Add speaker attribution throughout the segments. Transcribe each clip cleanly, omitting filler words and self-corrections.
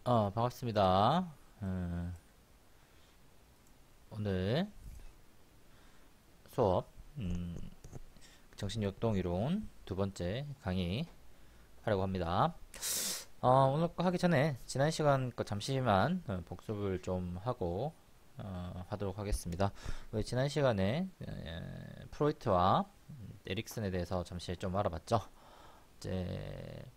Speaker 1: 반갑습니다. 오늘 수업, 정신역동 이론 두 번째 강의 하려고 합니다. 오늘 거 하기 전에 지난 시간 거 잠시만 복습을 좀 하고 하도록 하겠습니다. 우리 지난 시간에 프로이트와 에릭슨에 대해서 잠시 좀 알아봤죠. 이제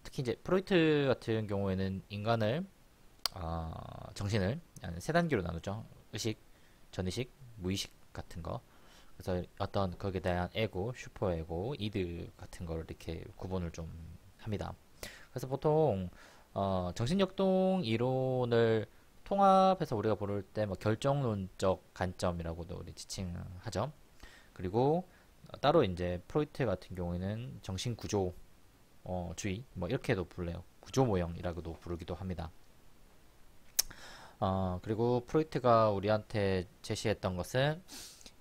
Speaker 1: 특히 이제 프로이트 같은 경우에는 인간을 정신을 세 단계로 나누죠. 의식, 전의식, 무의식 같은 거. 그래서 어떤 거기에 대한 에고, 슈퍼에고, 이드 같은 거를 이렇게 구분을 좀 합니다. 그래서 보통 정신역동 이론을 통합해서 우리가 부를 때 뭐 결정론적 관점이라고도 우리 지칭하죠. 그리고 따로 이제 프로이트 같은 경우에는 정신구조 주의 뭐 이렇게도 불러요. 구조모형이라고도 부르기도 합니다. 그리고 프로이트가 우리한테 제시했던 것은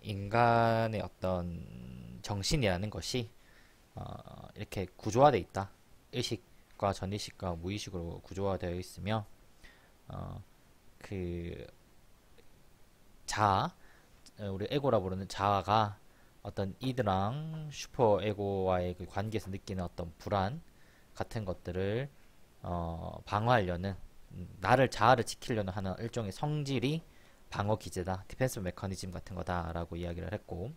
Speaker 1: 인간의 어떤 정신이라는 것이 이렇게 구조화되어 있다. 의식과 전의식과 무의식으로 구조화되어 있으며 그 자아, 우리 에고라 부르는 자아가 어떤 이드랑 슈퍼 에고와의 그 관계에서 느끼는 어떤 불안 같은 것들을 방어하려는 나를 자아를 지키려는 하는 일종의 성질이 방어 기제다, 디펜스 메커니즘 같은 거다라고 이야기를 했고,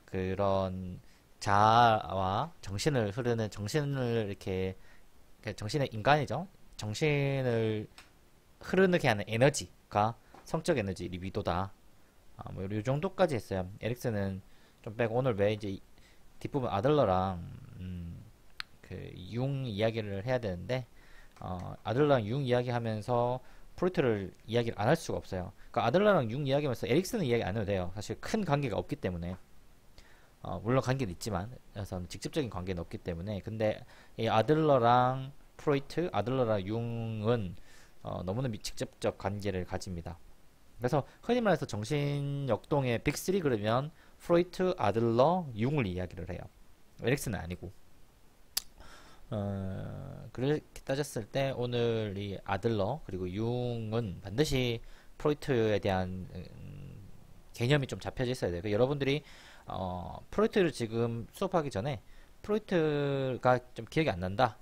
Speaker 1: 그런 자아와 정신을 흐르는 정신을 이렇게 정신의 인간이죠. 정신을 흐르게 하는 에너지가 성적 에너지 리비도다. 뭐이 정도까지 했어요. 에릭슨은 좀 빼고 오늘 왜 이제 뒷부분 아들러랑 그 융 이야기를 해야 되는데 아들러랑 융 이야기하면서 프로이트를 이야기를 안 할 수가 없어요. 그러니까 아들러랑 융 이야기하면서 에릭슨은 이야기 안 해도 돼요. 사실 큰 관계가 없기 때문에 물론 관계는 있지만 그래서 직접적인 관계는 없기 때문에 근데 이 아들러랑 프로이트, 아들러랑 융은 너무나 직접적 관계를 가집니다. 그래서 흔히 말해서 정신역동의 빅3 그러면 프로이트, 아들러, 융을 이야기를 해요. 에릭슨은 아니고. 그렇게 따졌을 때 오늘 이 아들러 그리고 융은 반드시 프로이트에 대한 개념이 좀 잡혀져 있어야 돼요. 여러분들이 프로이트를 지금 수업하기 전에 프로이트가 좀 기억이 안 난다.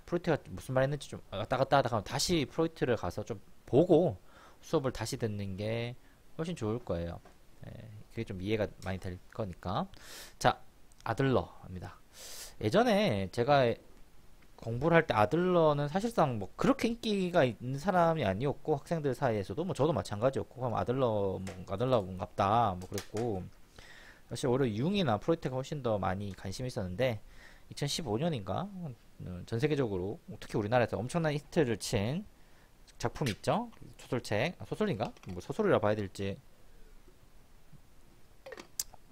Speaker 1: 프로이트가 무슨 말 했는지 좀 왔다 갔다 하다가 다시 프로이트를 가서 좀 보고 수업을 다시 듣는 게 훨씬 좋을 거예요. 그게 좀 이해가 많이 될 거니까. 자, 아들러입니다. 예전에 제가 공부를 할 때 아들러는 사실상 뭐 그렇게 인기가 있는 사람이 아니었고 학생들 사이에서도 뭐 저도 마찬가지였고 그럼 아들러 뭔갑다 뭐 그랬고 사실 오히려 융이나 프로이트가 훨씬 더 많이 관심이 있었는데 2015년인가 전 세계적으로 특히 우리나라에서 엄청난 히트를 친 작품 있죠. 소설책 소설인가 뭐 소설이라 봐야 될지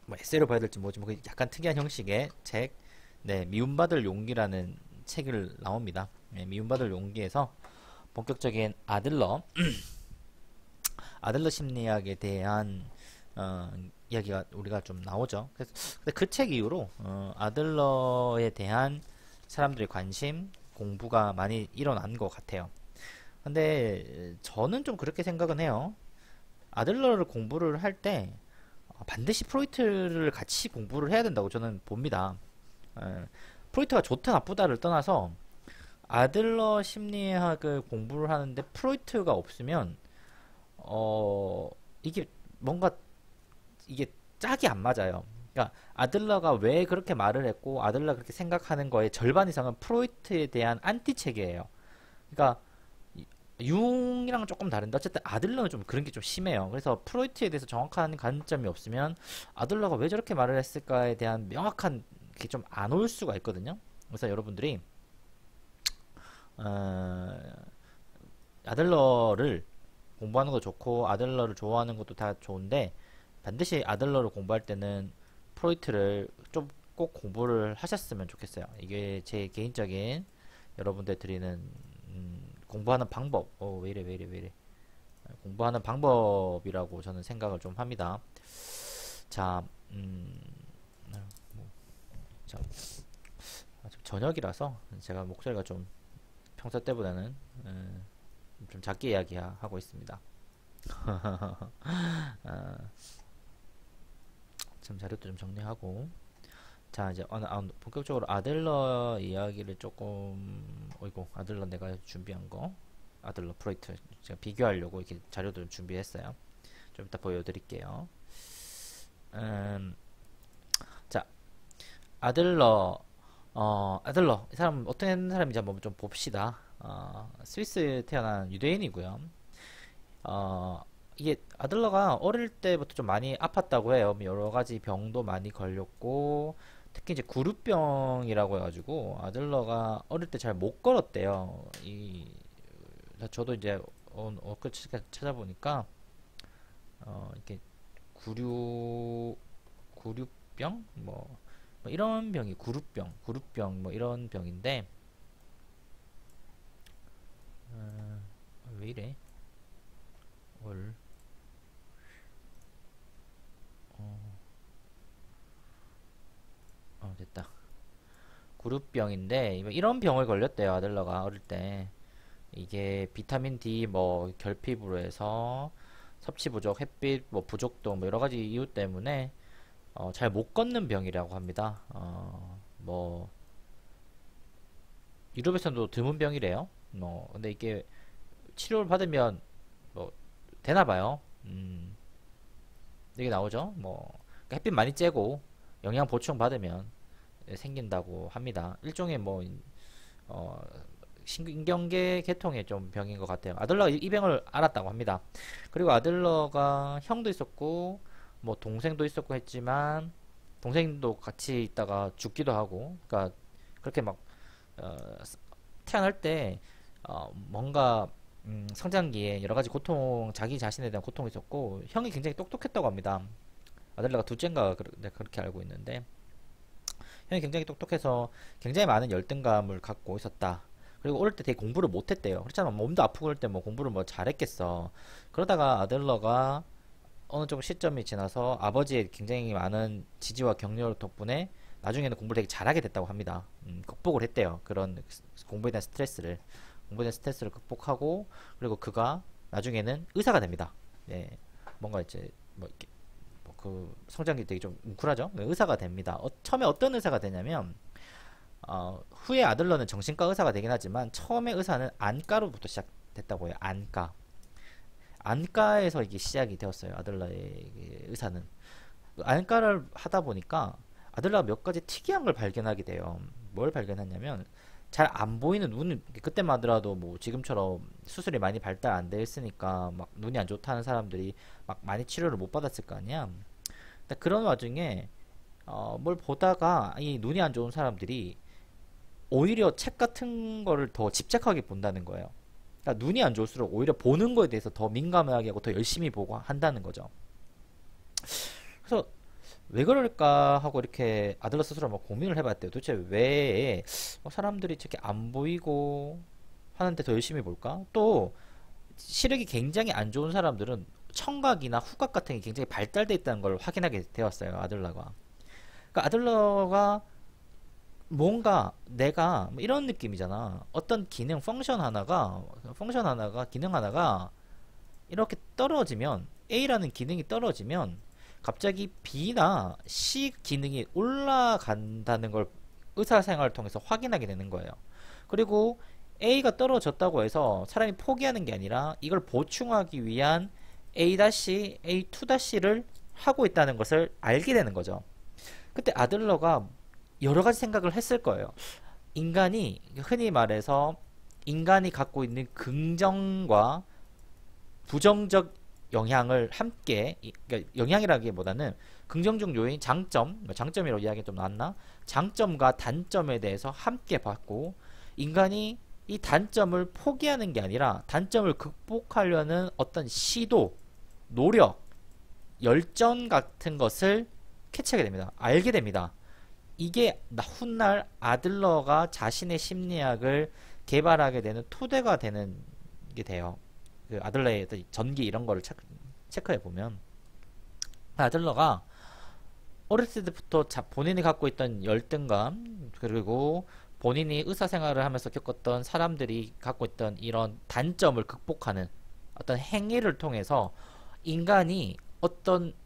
Speaker 1: 뭐 에세이로 봐야 될지 뭐지 뭐 약간 특이한 형식의 책, 네 미움받을 용기라는 책을 나옵니다. 네, 미움받을 용기에서 본격적인 아들러 심리학에 대한 이야기가 우리가 좀 나오죠. 그래서 근데 그 책 이후로 아들러에 대한 사람들의 관심, 공부가 많이 일어난 것 같아요. 근데 저는 좀 그렇게 생각은 해요. 아들러를 공부를 할 때 반드시 프로이트를 같이 공부를 해야 된다고 저는 봅니다. 프로이트가 좋다 나쁘다를 떠나서 아들러 심리학을 공부를 하는데 프로이트가 없으면 어 이게 뭔가 이게 짝이 안 맞아요. 그러니까 아들러가 왜 그렇게 말을 했고 아들러가 그렇게 생각하는 거의 절반 이상은 프로이트에 대한 안티 체계예요. 그러니까 융이랑 조금 다른데 어쨌든 아들러는 좀 그런 게 좀 심해요. 그래서 프로이트에 대해서 정확한 관점이 없으면 아들러가 왜 저렇게 말을 했을까에 대한 명확한 게 좀 안 올 수가 있거든요. 그래서 여러분들이 어, 아들러를 공부하는 거 좋고 아들러를 좋아하는 것도 다 좋은데 반드시 아들러를 공부할 때는 프로이트를 좀 꼭 공부를 하셨으면 좋겠어요. 이게 제 개인적인 여러분들 드리는 공부하는 방법. 왜 이래 왜 이래 왜 이래. 공부하는 방법이라고 저는 생각을 좀 합니다. 자, 뭐, 자, 저녁이라서 제가 목소리가 좀 평소 때보다는 좀 작게 이야기하고 있습니다. 참 자료도 좀 정리하고. 자, 이제 본격적으로 아들러 이야기를 조금, 어이고, 아들러 내가 준비한 거, 아들러 프로이트 제가 비교하려고 이렇게 자료도 좀 준비했어요. 좀 이따 보여드릴게요. 자, 아들러, 아들러 이 사람 어떤 사람인지 한번 좀 봅시다. 스위스 태어난 유대인이고요. 이게 아들러가 어릴 때부터 좀 많이 아팠다고 해요. 여러 가지 병도 많이 걸렸고, 특히 이제 구루병이라고 해가지고 아들러가 어릴 때 잘 못 걸었대요. 저도 이제 찾아보니까 이렇게 구류병 뭐 이런 병이 구루병 뭐 이런 병인데 왜 이래? 됐다. 구루병인데 이런 병을 걸렸대요. 아들러가 어릴 때. 이게 비타민 D 뭐 결핍으로 해서 섭취 부족, 햇빛 뭐 부족도 뭐 여러 가지 이유 때문에 잘 못 걷는 병이라고 합니다. 뭐 유럽에서도 드문 병이래요. 근데 이게 치료를 받으면 뭐 되나 봐요. 이게 나오죠. 그러니까 햇빛 많이 쬐고 영양 보충 받으면 생긴다고 합니다. 일종의 어, 신경계 계통의 좀 병인 것 같아요. 아들러가 이 병을 알았다고 합니다. 그리고 아들러가 형도 있었고 뭐 동생도 있었고 했지만 동생도 같이 있다가 죽기도 하고, 그러니까 그렇게 막 어, 태어날 때 뭔가 성장기에 여러 가지 고통, 자기 자신에 대한 고통이 있었고, 형이 굉장히 똑똑했다고 합니다. 아들러가 둘째인가 그렇게 알고 있는데, 형이 굉장히 똑똑해서 굉장히 많은 열등감을 갖고 있었다. 그리고 어릴 때 되게 공부를 못했대요. 그렇잖아. 몸도 아프고 그럴 때 뭐 공부를 뭐 잘했겠어. 그러다가 아들러가 어느 정도 시점이 지나서 아버지의 굉장히 많은 지지와 격려 덕분에 나중에는 공부를 되게 잘하게 됐다고 합니다. 극복을 했대요. 그런 공부에 대한 스트레스를 극복하고, 그리고 그가 나중에는 의사가 됩니다. 예, 뭔가 이제 뭐 이렇게 그 성장기 되게 좀 뭉클하죠. 의사가 됩니다. 처음에 어떤 의사가 되냐면 후에 아들러는 정신과 의사가 되긴 하지만 처음에 의사는 안과로부터 시작됐다고 해요. 안과에서 이게 시작이 되었어요. 아들러의 의사는 안과를 하다 보니까 아들러가 몇 가지 특이한 걸 발견하게 돼요. 뭘 발견했냐면 잘 안 보이는 눈, 그때만 하더라도 뭐 지금처럼 수술이 많이 발달 안 돼 있으니까 막 눈이 안 좋다는 사람들이 막 많이 치료를 못 받았을 거 아니야. 근데 그런 와중에 뭘 보다가 이 눈이 안 좋은 사람들이 오히려 책 같은 거를 더 집착하게 본다는 거예요. 그러니까 눈이 안 좋을수록 오히려 보는 거에 대해서 더 민감하게 하고 더 열심히 보고 한다는 거죠. 그래서 왜 그럴까 하고 이렇게 아들러 스스로 막 고민을 해봤대요. 도대체 왜 사람들이 저렇게 안 보이고 하는데 더 열심히 볼까? 또 시력이 굉장히 안 좋은 사람들은 청각이나 후각 같은 게 굉장히 발달돼 있다는 걸 확인하게 되었어요. 아들러가. 그러니까 아들러가 뭔가 내가 뭐 이런 느낌이잖아. 어떤 기능 하나가 이렇게 떨어지면, A라는 기능이 떨어지면 갑자기 B나 C 기능이 올라간다는 걸 의사생활을 통해서 확인하게 되는 거예요. 그리고 A가 떨어졌다고 해서 사람이 포기하는 게 아니라 이걸 보충하기 위한 A-A2-를 하고 있다는 것을 알게 되는 거죠. 그때 아들러가 여러 가지 생각을 했을 거예요. 인간이, 흔히 말해서 인간이 갖고 있는 긍정과 부정적 영향을 함께, 그러니까 영향이라기보다는 긍정적 요인, 장점이라고 이야기 좀 나왔나? 장점과 단점에 대해서 함께 봤고, 인간이 이 단점을 포기하는 게 아니라 단점을 극복하려는 어떤 시도, 노력, 열정 같은 것을 캐치하게 됩니다. 알게 됩니다. 이게 훗날 아들러가 자신의 심리학을 개발하게 되는 토대가 되는 게 돼요. 그 아들러의 전기 이런 거를 체크해 보면 아들러가 어렸을 때부터 본인이 갖고 있던 열등감, 그리고 본인이 의사생활을 하면서 겪었던 사람들이 갖고 있던 이런 단점을 극복하는 어떤 행위를 통해서 인간이 어떠한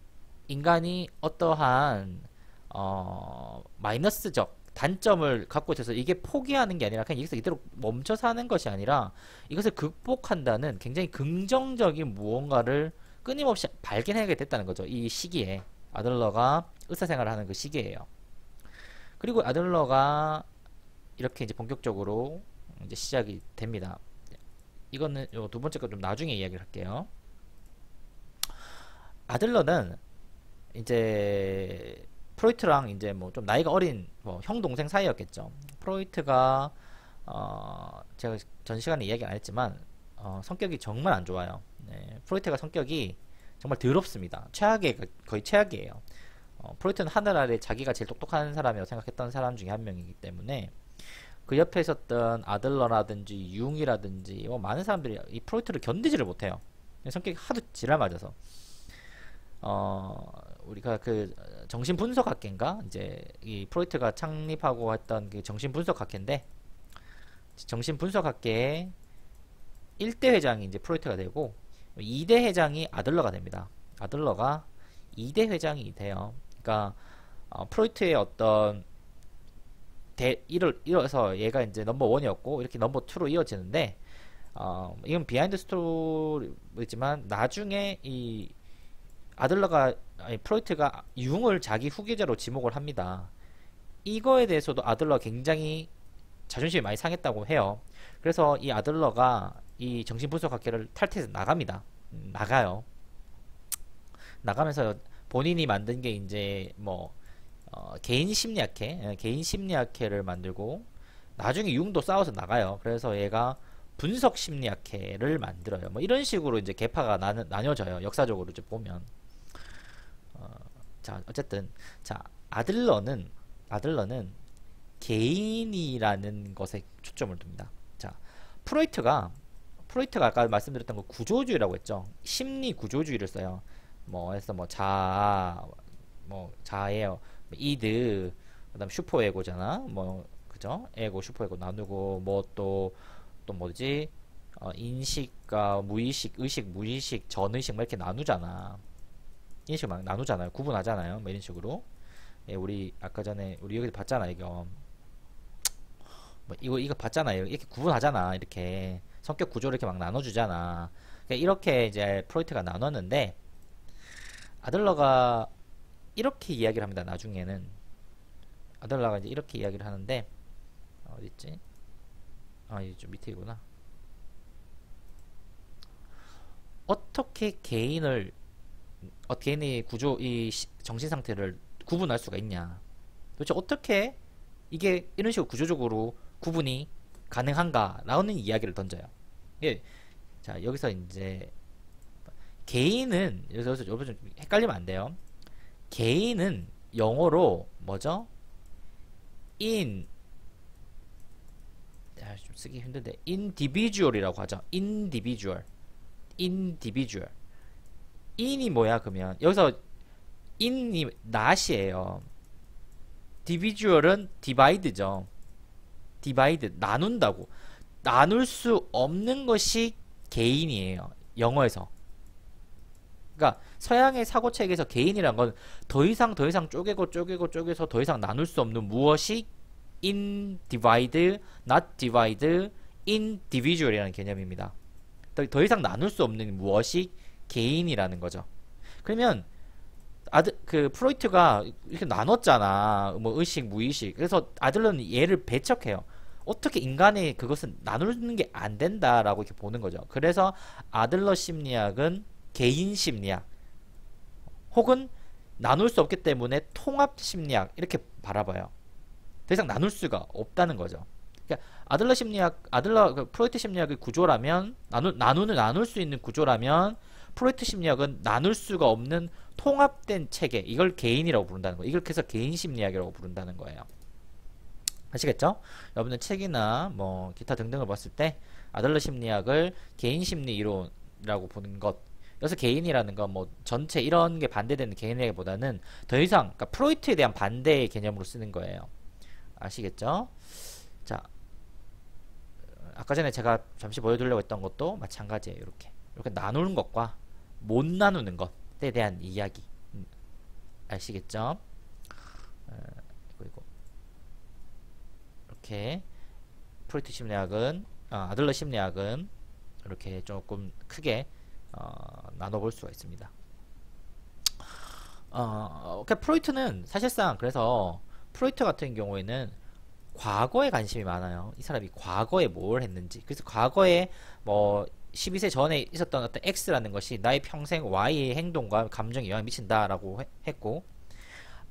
Speaker 1: 마이너스적 단점을 갖고 있어서 이게 포기하는 게 아니라 그냥 여기서 이대로 멈춰 사는 것이 아니라 이것을 극복한다는 굉장히 긍정적인 무언가를 끊임없이 발견하게 됐다는 거죠. 이 시기에 아들러가 의사생활을 하는 그 시기예요. 그리고 아들러가 이렇게 이제 본격적으로 이제 시작이 됩니다. 이거는 요 두 번째 거 좀 나중에 이야기를 할게요. 아들러는 이제 프로이트랑 이제 뭐 좀 나이가 어린 뭐 형 동생 사이였겠죠. 프로이트가 제가 전 시간에 이야기 안 했지만 성격이 정말 안 좋아요. 네, 프로이트가 성격이 정말 더럽습니다. 거의 최악이에요. 프로이트는 하늘 아래 자기가 제일 똑똑한 사람이라고 생각했던 사람 중에 한 명이기 때문에 그 옆에 있었던 아들러라든지 융이라든지 뭐 많은 사람들이 이 프로이트를 견디지를 못해요. 성격이 하도 지랄 맞아서 우리가 그 정신분석학계인가 이제 이 프로이트가 창립하고 했던 그 정신분석학계인데 정신분석학계의 1대 회장이 이제 프로이트가 되고 2대 회장이 아들러가 됩니다. 아들러가 2대 회장이 돼요. 그러니까 프로이트의 어떤 이어서 얘가 이제 넘버 1이었고 이렇게 넘버 2로 이어지는데 이건 비하인드 스토리지만 나중에 이 프로이트가 융을 자기 후계자로 지목을 합니다. 이거에 대해서도 아들러가 굉장히 자존심이 많이 상했다고 해요. 그래서 이 아들러가 이 정신분석학계를 탈퇴해서 나갑니다. 나가요. 나가면서 본인이 만든 게 이제 뭐 개인 심리학회를 만들고 나중에 융도 싸워서 나가요. 그래서 얘가 분석 심리학회를 만들어요. 뭐 이런 식으로 이제 계파가 나뉘어져요. 역사적으로 이제 보면. 자, 어쨌든 자, 아들러는 개인이라는 것에 초점을 둡니다. 자, 프로이트가 아까 말씀드렸던 거 구조주의라고 했죠. 심리 구조주의를 써요. 뭐 해서 뭐 자아예요. 이드, 그다음 슈퍼에고잖아. 뭐 그죠? 에고, 슈퍼에고 나누고 뭐 또 뭐지? 인식과 무의식, 의식, 무의식, 전의식 막 이렇게 나누잖아. 이런 식으로 막 나누잖아요. 구분하잖아요. 뭐 이런 식으로. 예, 우리 아까 전에 우리 여기서 봤잖아. 이거 뭐 이거 봤잖아요. 이렇게 구분하잖아. 이렇게 성격 구조를 이렇게 막 나눠주잖아. 그러니까 이렇게 이제 프로이트가 나눴는데 아들러가 이렇게 이야기를 합니다. 나중에는 아들러가 이제 이렇게 이야기를 하는데 어딨지? 이제 좀 밑에구나. 어떻게 개인의 구조, 이 정신 상태를 구분할 수가 있냐? 도대체 어떻게 이게 이런 식으로 구조적으로 구분이 가능한가라는 이야기를 던져요. 예, 자 여기서 이제 개인은 여기서 여러분 좀 헷갈리면 안 돼요. 개인은 영어로 뭐죠? 좀 쓰기 힘든데 individual이라고 하죠. individual. in이 뭐야 그러면 여기서 in이 not이에요. dividual은 divide죠. divide 나눈다고. 나눌 수 없는 것이 개인이에요. 영어에서. 그러니까 서양의 사고체계에서 개인이란 건 더 이상 쪼개서 더 이상 나눌 수 없는 무엇이 individe, not divide, individual이라는 개념입니다. 더 이상 나눌 수 없는 무엇이 개인이라는 거죠. 그러면 프로이트가 이렇게 나눴잖아. 뭐 의식, 무의식. 그래서 아들러는 얘를 배척해요. 어떻게 인간의 그것은 나누는 게 안 된다라고 이렇게 보는 거죠. 그래서 아들러 심리학은 개인 심리학 혹은 나눌 수 없기 때문에 통합 심리학 이렇게 바라봐요. 더 이상 나눌 수가 없다는 거죠. 그러니까 프로이트 심리학의 구조라면 나눌 수 있는 구조라면 프로이트 심리학은 나눌 수가 없는 통합된 체계, 이걸 개인이라고 부른다는 거예요. 이걸 그래서 개인 심리학이라고 부른다는 거예요. 아시겠죠? 여러분들 책이나 뭐 기타 등등을 봤을 때 아들러 심리학을 개인 심리 이론이라고 보는 것, 여기서 개인이라는 건 뭐 전체 이런 게 반대되는 개인이라기보다는 더 이상 그러니까 프로이트에 대한 반대의 개념으로 쓰는 거예요. 아시겠죠? 자, 아까 전에 제가 잠시 보여드리려고 했던 것도 마찬가지예요. 이렇게 나누는 것과 못 나누는 것에 대한 이야기. 아시겠죠? 그리고 이렇게 프로이트 심리학은 아들러 심리학은 이렇게 조금 크게 나눠볼 수가 있습니다. 프로이트는 사실상 그래서 프로이트 같은 경우에는 과거에 관심이 많아요. 이 사람이 과거에 뭘 했는지. 그래서 과거에 뭐 12세 전에 있었던 어떤 X라는 것이 나의 평생 Y의 행동과 감정에 영향을 미친다라고 했고,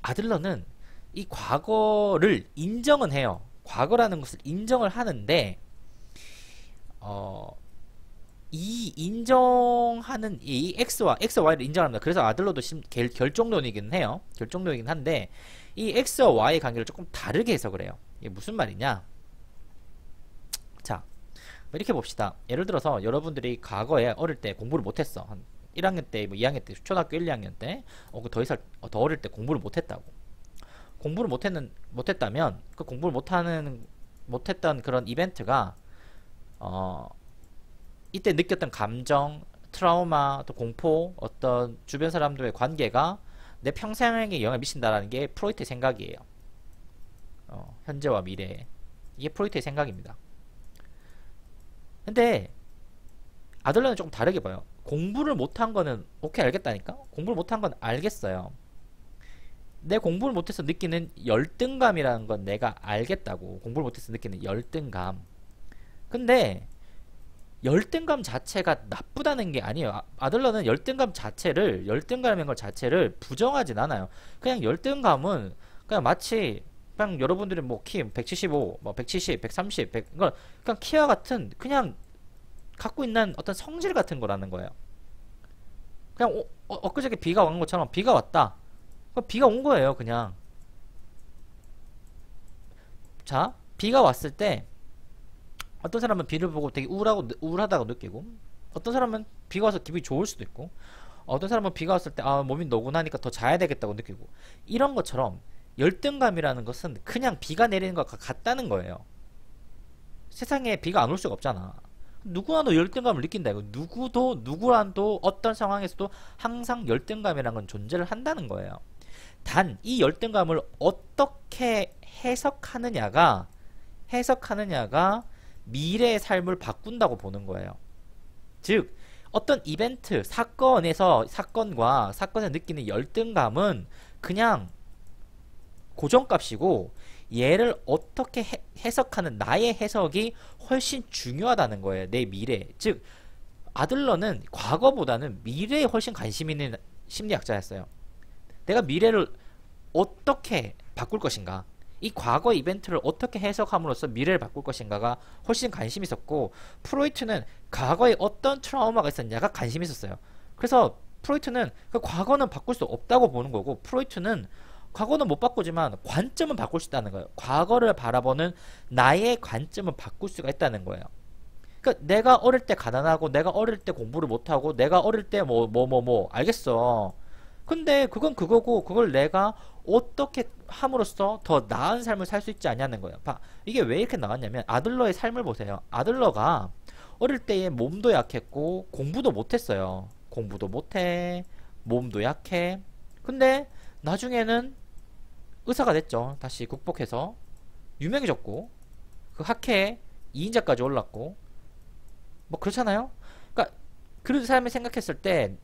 Speaker 1: 아들러는 이 과거를 인정은 해요. 과거라는 것을 인정을 하는데 이 인정하는 이 X와 Y를 인정합니다. 그래서 아들러도 결정론이긴 해요. 결정론이긴 한데 이 X와 Y의 관계를 조금 다르게 해석을 해요. 이게 무슨 말이냐? 자, 이렇게 봅시다. 예를 들어서 여러분들이 과거에 어릴 때 공부를 못했어. 한 1학년 때, 뭐 2학년 때, 초등학교 1, 2학년 때, 더 어릴 때 공부를 못했다고. 공부를 못했다면 그 공부를 못했던 그런 이벤트가 이때 느꼈던 감정, 트라우마, 또 공포, 어떤 주변 사람들의 관계가 내 평생에 영향을 미친다라는 게 프로이트의 생각이에요. 현재와 미래에. 이게 프로이트의 생각입니다. 근데 아들러는 조금 다르게 봐요. 공부를 못한 거는 오케이 알겠다니까? 공부를 못한 건 알겠어요. 내 공부를 못해서 느끼는 열등감이라는 건 내가 알겠다고. 공부를 못해서 느끼는 열등감. 근데 열등감 자체가 나쁘다는 게 아니에요. 아들러는 열등감인 것 자체를 부정하진 않아요. 그냥 열등감은 그냥 마치 그냥 여러분들이 뭐 키 175, 뭐 170, 130, 100, 그냥 키와 같은 그냥 갖고 있는 어떤 성질 같은 거라는 거예요. 그냥 엊그저께 비가 온 것처럼 비가 왔다. 비가 온 거예요, 그냥. 자, 비가 왔을 때 어떤 사람은 비를 보고 되게 우울하다고 느끼고, 어떤 사람은 비가 와서 기분이 좋을 수도 있고, 어떤 사람은 비가 왔을 때 몸이 노곤하니까 더 자야 되겠다고 느끼고, 이런 것처럼 열등감이라는 것은 그냥 비가 내리는 것과 같다는 거예요. 세상에 비가 안 올 수가 없잖아. 누구나도 열등감을 느낀다. 이거 누구라도 어떤 상황에서도 항상 열등감이라는 건 존재를 한다는 거예요. 단 이 열등감을 어떻게 해석하느냐가 미래의 삶을 바꾼다고 보는 거예요. 즉 어떤 이벤트, 사건에서 느끼는 열등감은 그냥 고정값이고, 얘를 어떻게 해석하는 나의 해석이 훨씬 중요하다는 거예요. 내 미래. 즉 아들러는 과거보다는 미래에 훨씬 관심 있는 심리학자였어요. 내가 미래를 어떻게 바꿀 것인가, 이 과거 이벤트를 어떻게 해석함으로써 미래를 바꿀 것인가가 훨씬 관심이 있었고, 프로이트는 과거에 어떤 트라우마가 있었냐가 관심이 있었어요. 그래서 프로이트는 그 과거는 바꿀 수 없다고 보는 거고, 프로이트는 과거는 못 바꾸지만 관점은 바꿀 수 있다는 거예요. 과거를 바라보는 나의 관점은 바꿀 수가 있다는 거예요. 그러니까 내가 어릴 때 가난하고, 내가 어릴 때 공부를 못하고, 내가 어릴 때 알겠어. 근데 그건 그거고, 그걸 내가 어떻게 함으로써 더 나은 삶을 살 수 있지 않냐는 거예요. 이게 왜 이렇게 나왔냐면 아들러의 삶을 보세요. 아들러가 어릴 때에 몸도 약했고 공부도 못했어요. 공부도 못해, 몸도 약해. 근데 나중에는 의사가 됐죠. 다시 극복해서 유명해졌고, 그 학회에 2인자까지 올랐고, 뭐 그렇잖아요. 그러니까 그런 삶을 생각했을 때,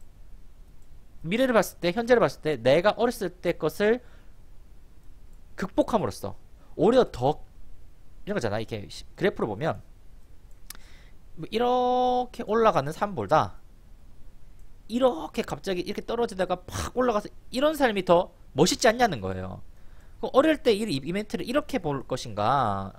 Speaker 1: 미래를 봤을 때, 현재를 봤을 때 내가 어렸을 때 것을 극복함으로써 오히려 더 이런 거잖아. 이렇게 그래프로 보면 이렇게 올라가는 삶보다 이렇게 갑자기 이렇게 떨어지다가 팍 올라가서 이런 삶이 더 멋있지 않냐는 거예요. 어릴 때 이 이벤트를 이렇게 볼 것인가,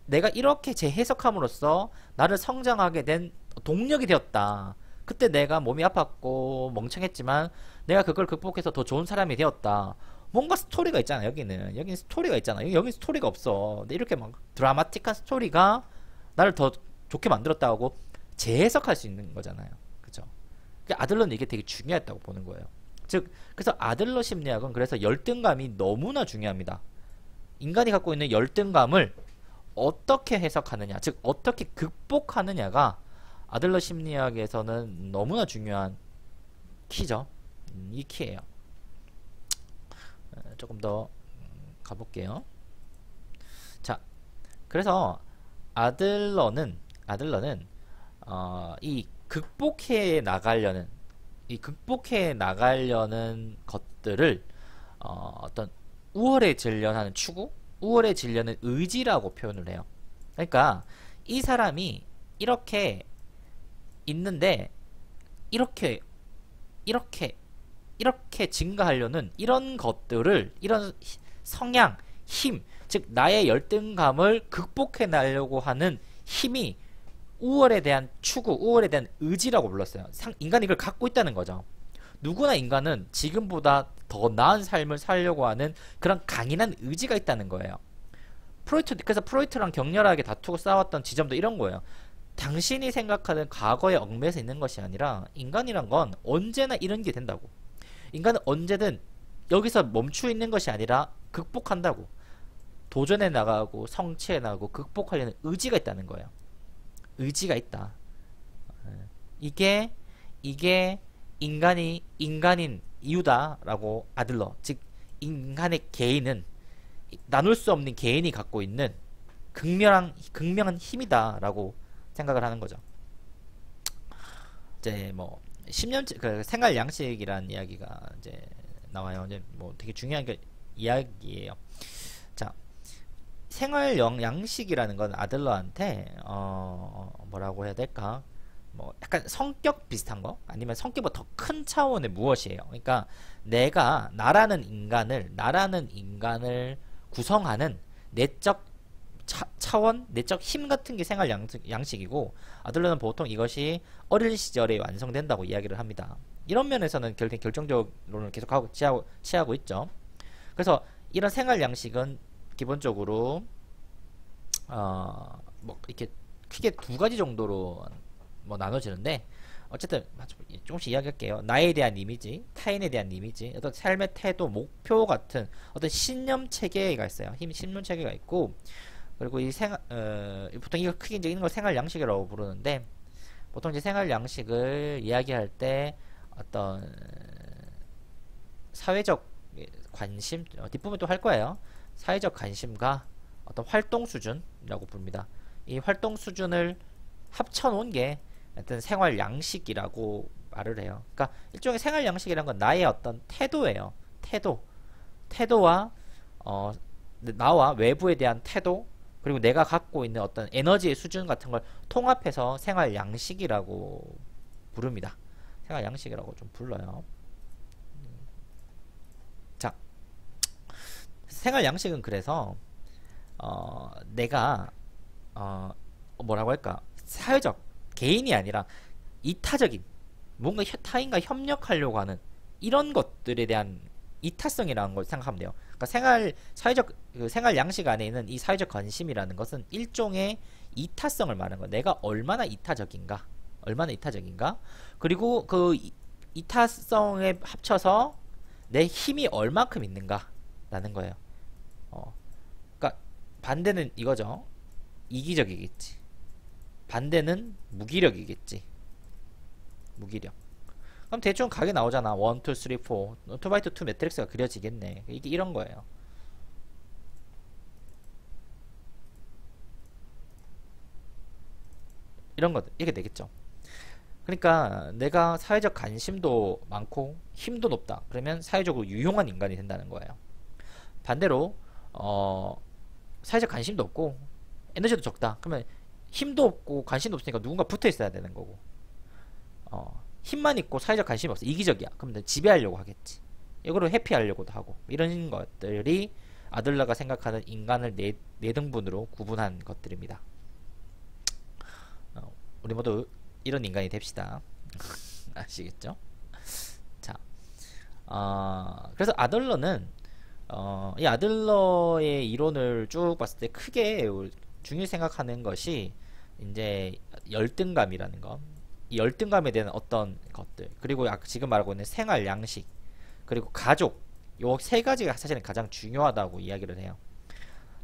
Speaker 1: 내가 이렇게 재해석함으로써 나를 성장하게 된 동력이 되었다. 그때 내가 몸이 아팠고 멍청했지만 내가 그걸 극복해서 더 좋은 사람이 되었다. 뭔가 스토리가 있잖아. 여기는 스토리가 있잖아. 여기는 스토리가 없어. 근데 이렇게 막 드라마틱한 스토리가 나를 더 좋게 만들었다고 재해석할 수 있는 거잖아요. 그죠? 아들러는 이게 되게 중요했다고 보는 거예요. 즉 그래서 아들러 심리학은 그래서 열등감이 너무나 중요합니다. 인간이 갖고 있는 열등감을 어떻게 해석하느냐, 즉 어떻게 극복하느냐가 아들러 심리학에서는 너무나 중요한 키죠. 이 키예요. 조금 더 가볼게요. 자, 그래서 아들러는 이 극복해 나가려는 것들을 어떤 우월해지려는 추구, 우월해지려는 의지라고 표현을 해요. 그러니까 이 사람이 이렇게 있는데 이렇게 증가하려는 이런 것들을, 이런 성향, 힘, 즉 나의 열등감을 극복해 나려고 하는 힘이 우월에 대한 추구, 우월에 대한 의지라고 불렀어요. 인간이 이걸 갖고 있다는 거죠. 누구나 인간은 지금보다 더 나은 삶을 살려고 하는 그런 강인한 의지가 있다는 거예요. 그래서 프로이트랑 격렬하게 다투고 싸웠던 지점도 이런 거예요. 당신이 생각하는 과거의 얽매여서 있는 것이 아니라 인간이란 건 언제나 이런 게 된다고. 인간은 언제든 여기서 멈추어 있는 것이 아니라 극복한다고. 도전해 나가고 성취해 나가고 극복하려는 의지가 있다는 거예요. 의지가 있다. 이게 인간인 이유다라고 아들러, 즉 인간의 개인은 나눌 수 없는 개인이 갖고 있는 극명한 힘이다라고 생각을 하는 거죠. 이제 뭐 10년째 그 생활 양식이라는 이야기가 이제 나와요. 이제 뭐 되게 중요한 게 이야기예요. 자, 생활 양식이라는 건 아들러한테 뭐라고 해야 될까? 뭐 약간 성격 비슷한 거, 아니면 성격보다 더 큰 차원의 무엇이에요. 그러니까 내가 나라는 인간을 구성하는 내적 차원, 내적 힘 같은 게 생활 양식이고, 아들러는 보통 이것이 어릴 시절에 완성된다고 이야기를 합니다. 이런 면에서는 결정적으로는 계속 취하고 있죠. 그래서 이런 생활 양식은 기본적으로 뭐 이렇게 크게 두 가지 정도로 뭐 나눠지는데, 어쨌든 조금씩 이야기할게요. 나에 대한 이미지, 타인에 대한 이미지, 어떤 삶의 태도, 목표 같은 어떤 신념 체계가 있어요. 신념 체계가 있고, 그리고 보통 이거 크게 이제 있는 걸 생활 양식이라고 부르는데, 보통 이제 생활 양식을 이야기할 때 어떤 사회적 관심, 뒷부분 또 할 거예요. 사회적 관심과 어떤 활동 수준이라고 부릅니다. 이 활동 수준을 합쳐놓은 게 어떤 생활 양식이라고 말을 해요. 그러니까 일종의 생활 양식이란 건 나의 어떤 태도예요. 태도와 나와 외부에 대한 태도, 그리고 내가 갖고 있는 어떤 에너지의 수준 같은 걸 통합해서 생활 양식이라고 부릅니다. 생활 양식이라고 좀 불러요. 자, 생활 양식은 그래서 내가 뭐라고 할까, 사회적, 개인이 아니라 이타적인, 뭔가 타인과 협력하려고 하는 이런 것들에 대한 이타성이라는 걸 생각하면 돼요. 그러니까 생활 양식 안에 있는 이 사회적 관심이라는 것은 일종의 이타성을 말하는 거예요. 내가 얼마나 이타적인가, 그리고 그 이타성에 합쳐서 내 힘이 얼만큼 있는가라는 거예요. 그러니까 반대는 이거죠. 이기적이겠지. 반대는 무기력이겠지. 무기력. 그럼 대충 각이 나오잖아. 1, 2, 3, 4. 2x2 매트릭스가 그려지겠네. 이게 이런 거예요. 이런 것, 이게 되겠죠. 그러니까 내가 사회적 관심도 많고 힘도 높다. 그러면 사회적으로 유용한 인간이 된다는 거예요. 반대로 사회적 관심도 없고 에너지도 적다. 그러면 힘도 없고 관심도 없으니까 누군가 붙어 있어야 되는 거고, 힘만 있고 사회적 관심이 없어, 이기적이야. 그럼 지배하려고 하겠지. 이거를 회피하려고도 하고, 이런 것들이 아들러가 생각하는 인간을 네 등분으로 구분한 것들입니다. 우리 모두 이런 인간이 됩시다. 아시겠죠? 자, 그래서 아들러는 이 아들러의 이론을 쭉 봤을 때 크게 중요히 생각하는 것이 이제 열등감이라는 것, 이 열등감에 대한 어떤 것들, 그리고 지금 말하고 있는 생활 양식, 그리고 가족, 요 세 가지가 사실은 가장 중요하다고 이야기를 해요.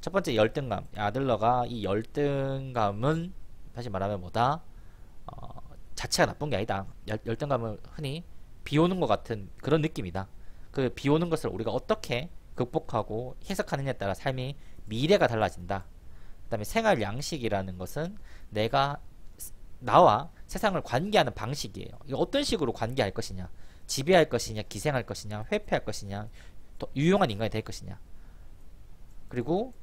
Speaker 1: 첫 번째 열등감. 아들러가 이 열등감은 다시 말하면 뭐다? 자체가 나쁜 게 아니다. 열등감은 흔히 비 오는 것 같은 그런 느낌이다. 그 비 오는 것을 우리가 어떻게 극복하고 해석하느냐에 따라 삶이 미래가 달라진다. 그 다음에 생활 양식이라는 것은 내가 나와 세상을 관계하는 방식이에요. 이거 어떤 식으로 관계할 것이냐, 지배할 것이냐, 기생할 것이냐, 회피할 것이냐, 더 유용한 인간이 될 것이냐. 그리고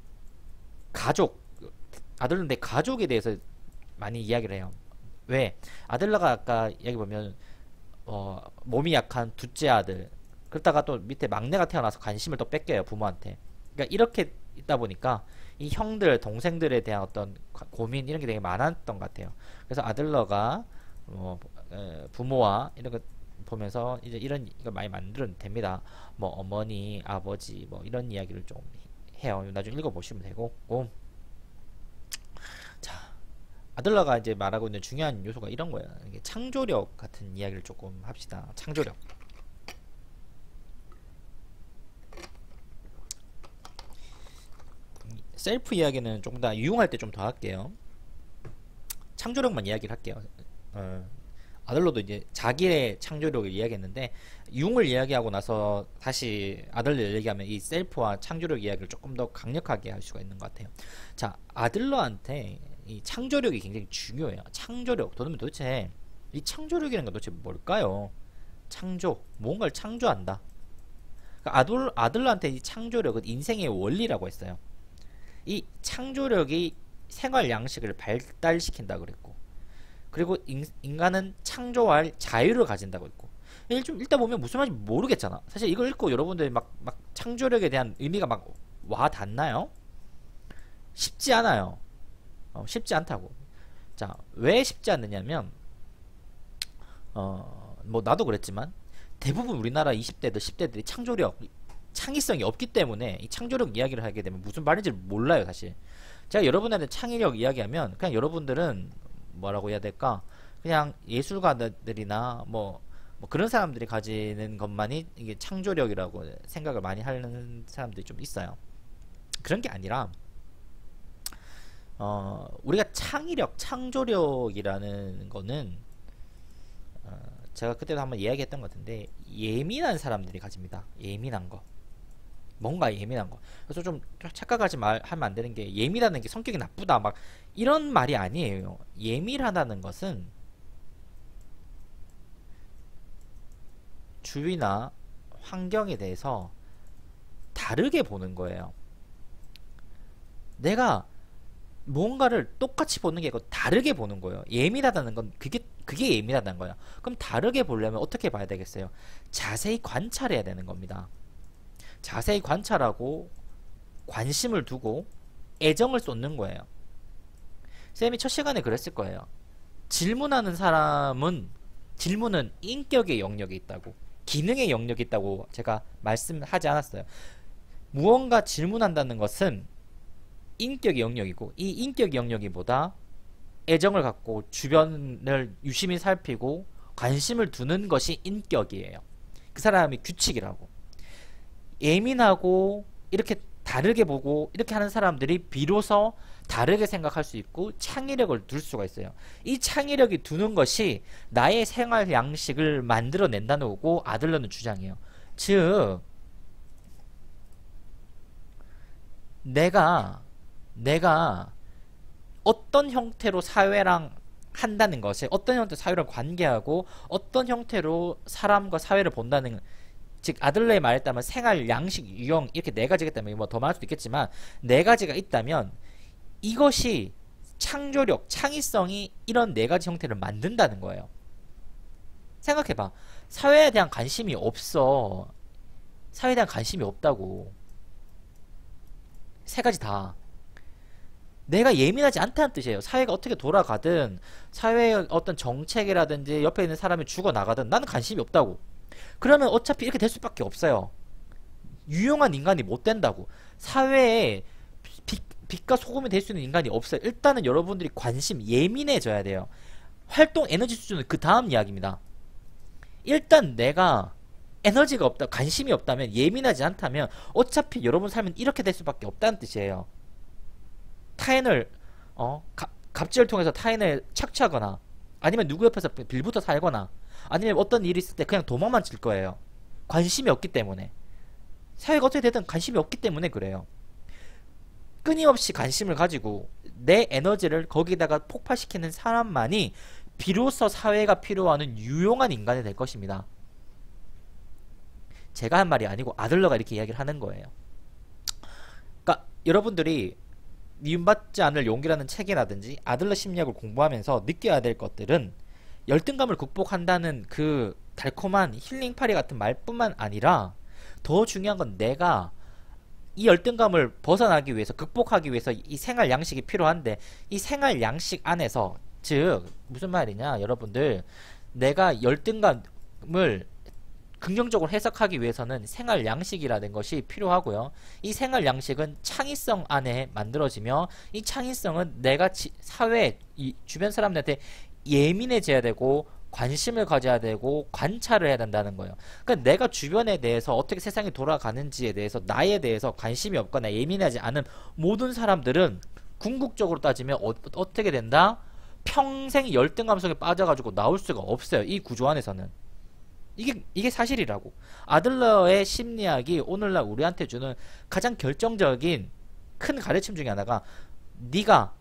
Speaker 1: 가족, 아들러 내 가족에 대해서 많이 이야기를 해요. 왜? 아들러가 아까 이야기 보면 몸이 약한 둘째 아들, 그러다가 또 밑에 막내가 태어나서 관심을 또 뺏겨요, 부모한테. 그러니까 이렇게 있다 보니까 이 형들, 동생들에 대한 어떤 고민 이런 게 되게 많았던 것 같아요. 그래서 아들러가 부모와 이런 거 보면서 이제 이런 이거 많이 만들어도 됩니다. 뭐 어머니, 아버지 뭐 이런 이야기를 좀 해요. 나중에 읽어보시면 되고. 자, 아들러가 이제 말하고 있는 중요한 요소가 이런 거예요. 이게 창조력 같은 이야기를 조금 합시다. 창조력. 셀프 이야기는 조금 더 유용할 때 좀 더 할게요. 창조력만 이야기를 할게요. 아들러도 이제 자기의 창조력을 이야기했는데 융을 이야기하고 나서 다시 아들러 얘기하면 이 셀프와 창조력 이야기를 조금 더 강력하게 할 수가 있는 것 같아요. 자, 아들러한테 이 창조력이 굉장히 중요해요. 창조력. 도대체 이 창조력이라는 건 도대체 뭘까요? 창조. 뭔가를 창조한다. 그러니까 아들러한테 이 창조력은 인생의 원리라고 했어요. 이 창조력이 생활 양식을 발달시킨다 그랬고, 그리고 인간은 창조할 자유를 가진다고 했고. 좀 읽다 보면 무슨 말인지 모르겠잖아. 사실 이걸 읽고 여러분들이 막 창조력에 대한 의미가 막 와 닿나요? 쉽지 않아요. 쉽지 않다고. 자, 왜 쉽지 않느냐면 뭐 나도 그랬지만 대부분 우리나라 20대들 10대들이 창조력, 창의성이 없기 때문에 이 창조력 이야기를 하게 되면 무슨 말인지 몰라요. 사실 제가 여러분한테 창의력 이야기하면 그냥 여러분들은 뭐라고 해야 될까, 그냥 예술가들이나 뭐 그런 사람들이 가지는 것만이 이게 창조력이라고 생각을 많이 하는 사람들이 좀 있어요. 그런 게 아니라 우리가 창의력, 창조력이라는 거는 제가 그때도 한번 이야기했던 것 같은데 예민한 사람들이 가집니다. 예민한 거. 뭔가 예민한 거. 그래서 좀 착각하지 하면 안 되는 게, 예민하다는 게 성격이 나쁘다 막 이런 말이 아니에요. 예민하다는 것은 주위나 환경에 대해서 다르게 보는 거예요. 내가 뭔가를 똑같이 보는 게 아니고 다르게 보는 거예요. 예민하다는 건 그게 예민하다는 거예요. 그럼 다르게 보려면 어떻게 봐야 되겠어요? 자세히 관찰해야 되는 겁니다. 자세히 관찰하고 관심을 두고 애정을 쏟는 거예요. 쌤이 첫 시간에 그랬을 거예요. 질문하는 사람은 질문은 인격의 영역이 있다고, 기능의 영역이 있다고 제가 말씀하지 않았어요. 무언가 질문한다는 것은 인격의 영역이고, 이 인격의 영역이 뭐다? 애정을 갖고 주변을 유심히 살피고 관심을 두는 것이 인격이에요. 그 사람이 규칙이라고. 예민하고 이렇게 다르게 보고 이렇게 하는 사람들이 비로소 다르게 생각할 수 있고 창의력을 둘 수가 있어요. 이 창의력이 두는 것이 나의 생활 양식을 만들어낸다는 거고 아들러는 주장해요. 즉 내가 어떤 형태로 사회랑 한다는 것에, 어떤 형태로 사회랑 관계하고 어떤 형태로 사람과 사회를 본다는, 즉 아들러의 말에 따르면 생활, 양식, 유형 이렇게 네 가지가 있다면 뭐 더 말할 수도 있겠지만 네 가지가 있다면 이것이 창조력, 창의성이 이런 네 가지 형태를 만든다는 거예요. 생각해봐. 사회에 대한 관심이 없어. 사회에 대한 관심이 없다고. 세 가지 다. 내가 예민하지 않다는 뜻이에요. 사회가 어떻게 돌아가든 사회의 어떤 정책이라든지 옆에 있는 사람이 죽어나가든 나는 관심이 없다고. 그러면 어차피 이렇게 될 수밖에 없어요. 유용한 인간이 못 된다고. 사회에 빛과 소금이 될 수 있는 인간이 없어요. 일단은 여러분들이 관심, 예민해져야 돼요. 활동 에너지 수준은 그 다음 이야기입니다. 일단 내가 에너지가 없다, 관심이 없다면, 예민하지 않다면 어차피 여러분 삶은 이렇게 될 수밖에 없다는 뜻이에요. 타인을 갑질을 통해서 타인을 착취하거나 아니면 누구 옆에서 빌부터 살거나 아니면 어떤 일이 있을 때 그냥 도망만 칠 거예요. 관심이 없기 때문에. 사회가 어떻게 되든 관심이 없기 때문에 그래요. 끊임없이 관심을 가지고 내 에너지를 거기다가 폭발시키는 사람만이 비로소 사회가 필요하는 유용한 인간이 될 것입니다. 제가 한 말이 아니고 아들러가 이렇게 이야기를 하는 거예요. 그러니까 여러분들이 미움받지 않을 용기라는 책이라든지 아들러 심리학을 공부하면서 느껴야 될 것들은 열등감을 극복한다는 그 달콤한 힐링파리 같은 말뿐만 아니라 더 중요한 건 내가 이 열등감을 벗어나기 위해서 극복하기 위해서 이 생활 양식이 필요한데 이 생활 양식 안에서 즉 무슨 말이냐 여러분들 내가 열등감을 긍정적으로 해석하기 위해서는 생활 양식이라는 것이 필요하고요. 이 생활 양식은 창의성 안에 만들어지며 이 창의성은 내가 사회 이 주변 사람들한테 예민해져야 되고 관심을 가져야 되고 관찰을 해야 된다는 거예요. 그러니까 내가 주변에 대해서 어떻게 세상이 돌아가는지에 대해서 나에 대해서 관심이 없거나 예민하지 않은 모든 사람들은 궁극적으로 따지면 어떻게 된다? 평생 열등감 속에 빠져가지고 나올 수가 없어요. 이 구조 안에서는. 이게 사실이라고. 아들러의 심리학이 오늘날 우리한테 주는 가장 결정적인 큰 가르침 중에 하나가 네가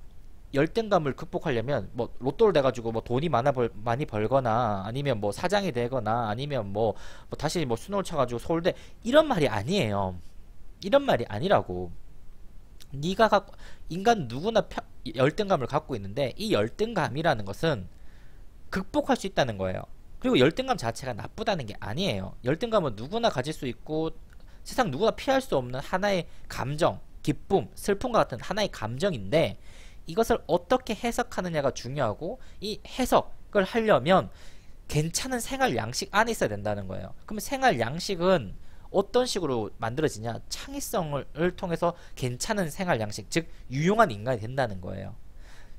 Speaker 1: 열등감을 극복하려면 뭐 로또를 내가지고 뭐 돈이 많이 벌거나 아니면 뭐 사장이 되거나 아니면 뭐 다시 뭐 수능을 쳐가지고 서울대 이런 말이 아니에요. 이런 말이 아니라고. 네가 인간 누구나 열등감을 갖고 있는데 이 열등감이라는 것은 극복할 수 있다는 거예요. 그리고 열등감 자체가 나쁘다는 게 아니에요. 열등감은 누구나 가질 수 있고 세상 누구나 피할 수 없는 하나의 감정, 기쁨, 슬픔과 같은 하나의 감정인데 이것을 어떻게 해석하느냐가 중요하고 이 해석을 하려면 괜찮은 생활 양식 안에 있어야 된다는 거예요. 그럼 생활 양식은 어떤 식으로 만들어지냐? 창의성을 통해서 괜찮은 생활 양식, 즉 유용한 인간이 된다는 거예요.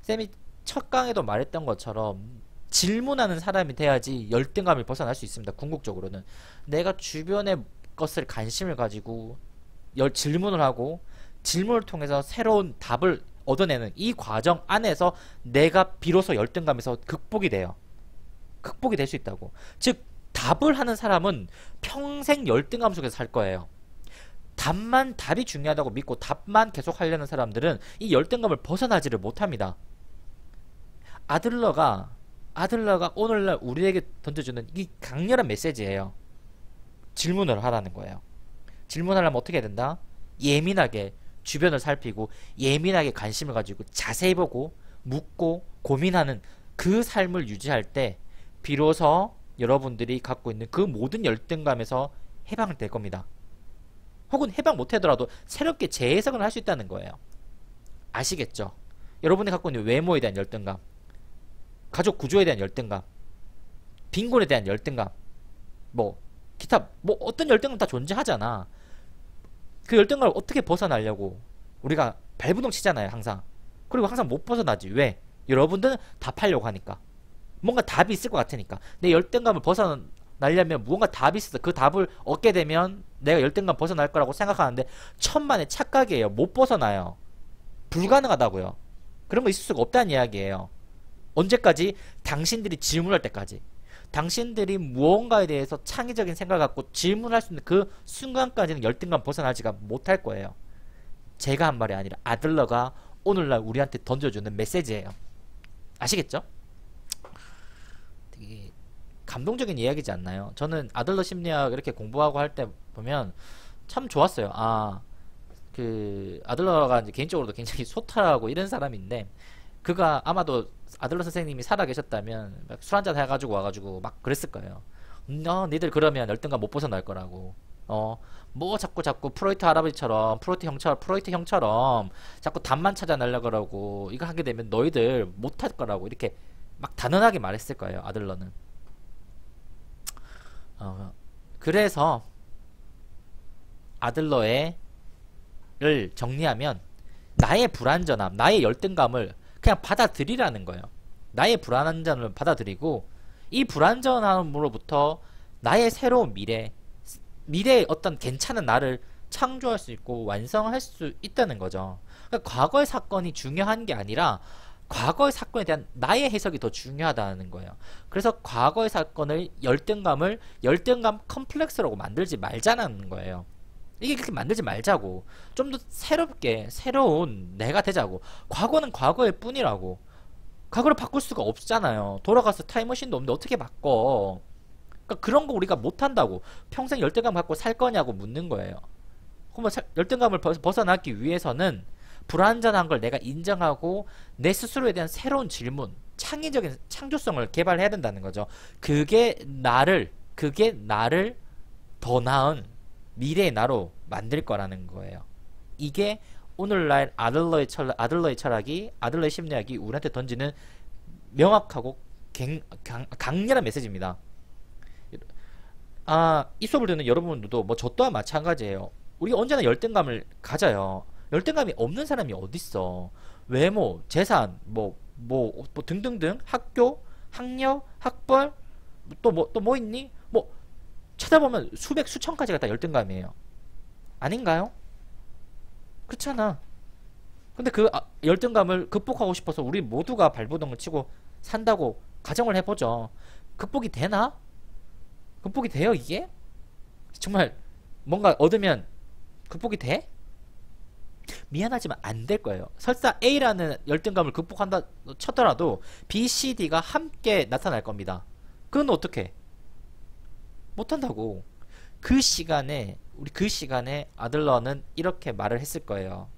Speaker 1: 쌤이 첫 강에도 말했던 것처럼 질문하는 사람이 돼야지 열등감을 벗어날 수 있습니다. 궁극적으로는 내가 주변의 것을 관심을 가지고 질문을 하고 질문을 통해서 새로운 답을 얻어내는 이 과정 안에서 내가 비로소 열등감에서 극복이 돼요. 극복이 될 수 있다고. 즉 답을 하는 사람은 평생 열등감 속에서 살 거예요. 답이 중요하다고 믿고 답만 계속 하려는 사람들은 이 열등감을 벗어나지를 못합니다. 아들러가 오늘날 우리에게 던져주는 이 강렬한 메시지예요. 질문을 하라는 거예요. 질문하려면 어떻게 해야 된다? 예민하게 주변을 살피고 예민하게 관심을 가지고 자세히 보고 묻고 고민하는 그 삶을 유지할 때 비로소 여러분들이 갖고 있는 그 모든 열등감에서 해방될 겁니다. 혹은 해방 못하더라도 새롭게 재해석을 할 수 있다는 거예요. 아시겠죠? 여러분이 갖고 있는 외모에 대한 열등감, 가족 구조에 대한 열등감, 빈곤에 대한 열등감, 기타 어떤 열등감 다 존재하잖아. 그 열등감을 어떻게 벗어나려고 우리가 발부동 치잖아요, 항상. 그리고 항상 못 벗어나지. 왜? 여러분들은 답하려고 하니까. 뭔가 답이 있을 것 같으니까. 내 열등감을 벗어나려면 무언가 답이 있어서 그 답을 얻게 되면 내가 열등감 벗어날 거라고 생각하는데 천만의 착각이에요. 못 벗어나요. 불가능하다고요. 그런 거 있을 수가 없다는 이야기예요. 언제까지? 당신들이 질문할 때까지. 당신들이 무언가에 대해서 창의적인 생각을 갖고 질문할 수 있는 그 순간까지는 열등감 벗어나지가 못할 거예요. 제가 한 말이 아니라 아들러가 오늘날 우리한테 던져주는 메시지예요. 아시겠죠? 되게 감동적인 이야기지 않나요? 저는 아들러 심리학 이렇게 공부하고 할 때 보면 참 좋았어요. 그 아들러가 이제 개인적으로도 굉장히 소탈하고 이런 사람인데 그가 아마도 아들러 선생님이 살아계셨다면 술 한잔 해가지고 와가지고 막 그랬을 거예요. 니들 그러면 열등감 못 벗어날 거라고. 자꾸 프로이트 할아버지처럼 프로이트 형처럼 자꾸 답만 찾아내려고 그러고 이거 하게 되면 너희들 못할 거라고 이렇게 막 단언하게 말했을 거예요. 아들러는. 그래서 아들러를 정리하면 나의 불완전함, 나의 열등감을 그냥 받아들이라는 거예요. 나의 불완전함을 받아들이고 이 불완전함으로부터 나의 새로운 미래의 어떤 괜찮은 나를 창조할 수 있고 완성할 수 있다는 거죠. 그러니까 과거의 사건이 중요한 게 아니라 과거의 사건에 대한 나의 해석이 더 중요하다는 거예요. 그래서 과거의 사건을 열등감 컴플렉스라고 만들지 말자는 거예요. 이게 그렇게 만들지 말자고. 좀 더 새롭게 새로운 내가 되자고. 과거는 과거일 뿐이라고. 과거를 바꿀 수가 없잖아요. 돌아가서 타임머신도 없는데 어떻게 바꿔. 그러니까 그런 거 우리가 못한다고. 평생 열등감 갖고 살 거냐고 묻는 거예요. 그럼 열등감을 벗어나기 위해서는 불완전한 걸 내가 인정하고 내 스스로에 대한 새로운 질문, 창의적인 창조성을 개발해야 된다는 거죠. 그게 나를 더 나은 미래의 나로 만들 거라는 거예요. 이게 오늘날 아들러의 철학이, 아들러의 심리학이 우리한테 던지는 명확하고 강렬한 메시지입니다. 이 수업을 듣는 여러분들도 뭐 저 또한 마찬가지예요. 우리가 언제나 열등감을 가져요. 열등감이 없는 사람이 어딨어. 외모, 재산, 뭐 등등등, 학교, 학력, 학벌, 또 뭐 있니? 뭐 찾아보면 수천 가지가 다 열등감이에요. 아닌가요? 그렇잖아. 근데 그 열등감을 극복하고 싶어서 우리 모두가 발버둥을 치고 산다고 가정을 해보죠. 극복이 되나? 극복이 돼요, 이게? 정말 뭔가 얻으면 극복이 돼? 미안하지만 안 될 거예요. 설사 A라는 열등감을 극복한다 쳤더라도 B, C, D가 함께 나타날 겁니다. 그건 어떻게? 못한다고. 그 시간에 아들러는 이렇게 말을 했을 거예요.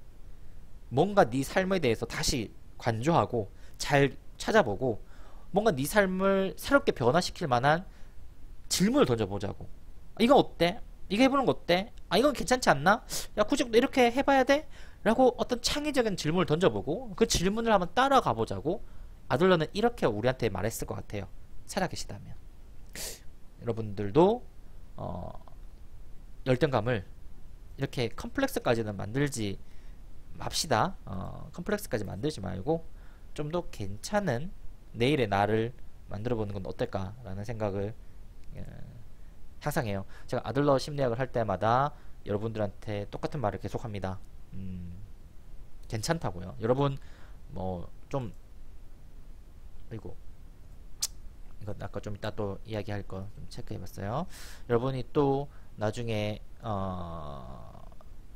Speaker 1: 뭔가 네 삶에 대해서 다시 관조하고 잘 찾아보고 뭔가 네 삶을 새롭게 변화시킬 만한 질문을 던져보자고. 이건 어때? 이거 해보는 거 어때? 이건 괜찮지 않나? 야, 굳이 이렇게 해봐야 돼? 라고 어떤 창의적인 질문을 던져보고 그 질문을 한번 따라가 보자고 아들러는 이렇게 우리한테 말했을 것 같아요. 살아계시다면. 여러분들도 열등감을 이렇게 컴플렉스까지는 만들지 맙시다. 컴플렉스까지 만들지 말고 좀 더 괜찮은 내일의 나를 만들어 보는 건 어떨까라는 생각을 항상 해요. 제가 아들러 심리학을 할 때마다 여러분들한테 똑같은 말을 계속합니다. 괜찮다고요. 여러분 뭐 좀 이거 아까 좀 이따 또 이야기할 거 좀 체크해봤어요. 여러분이 또 나중에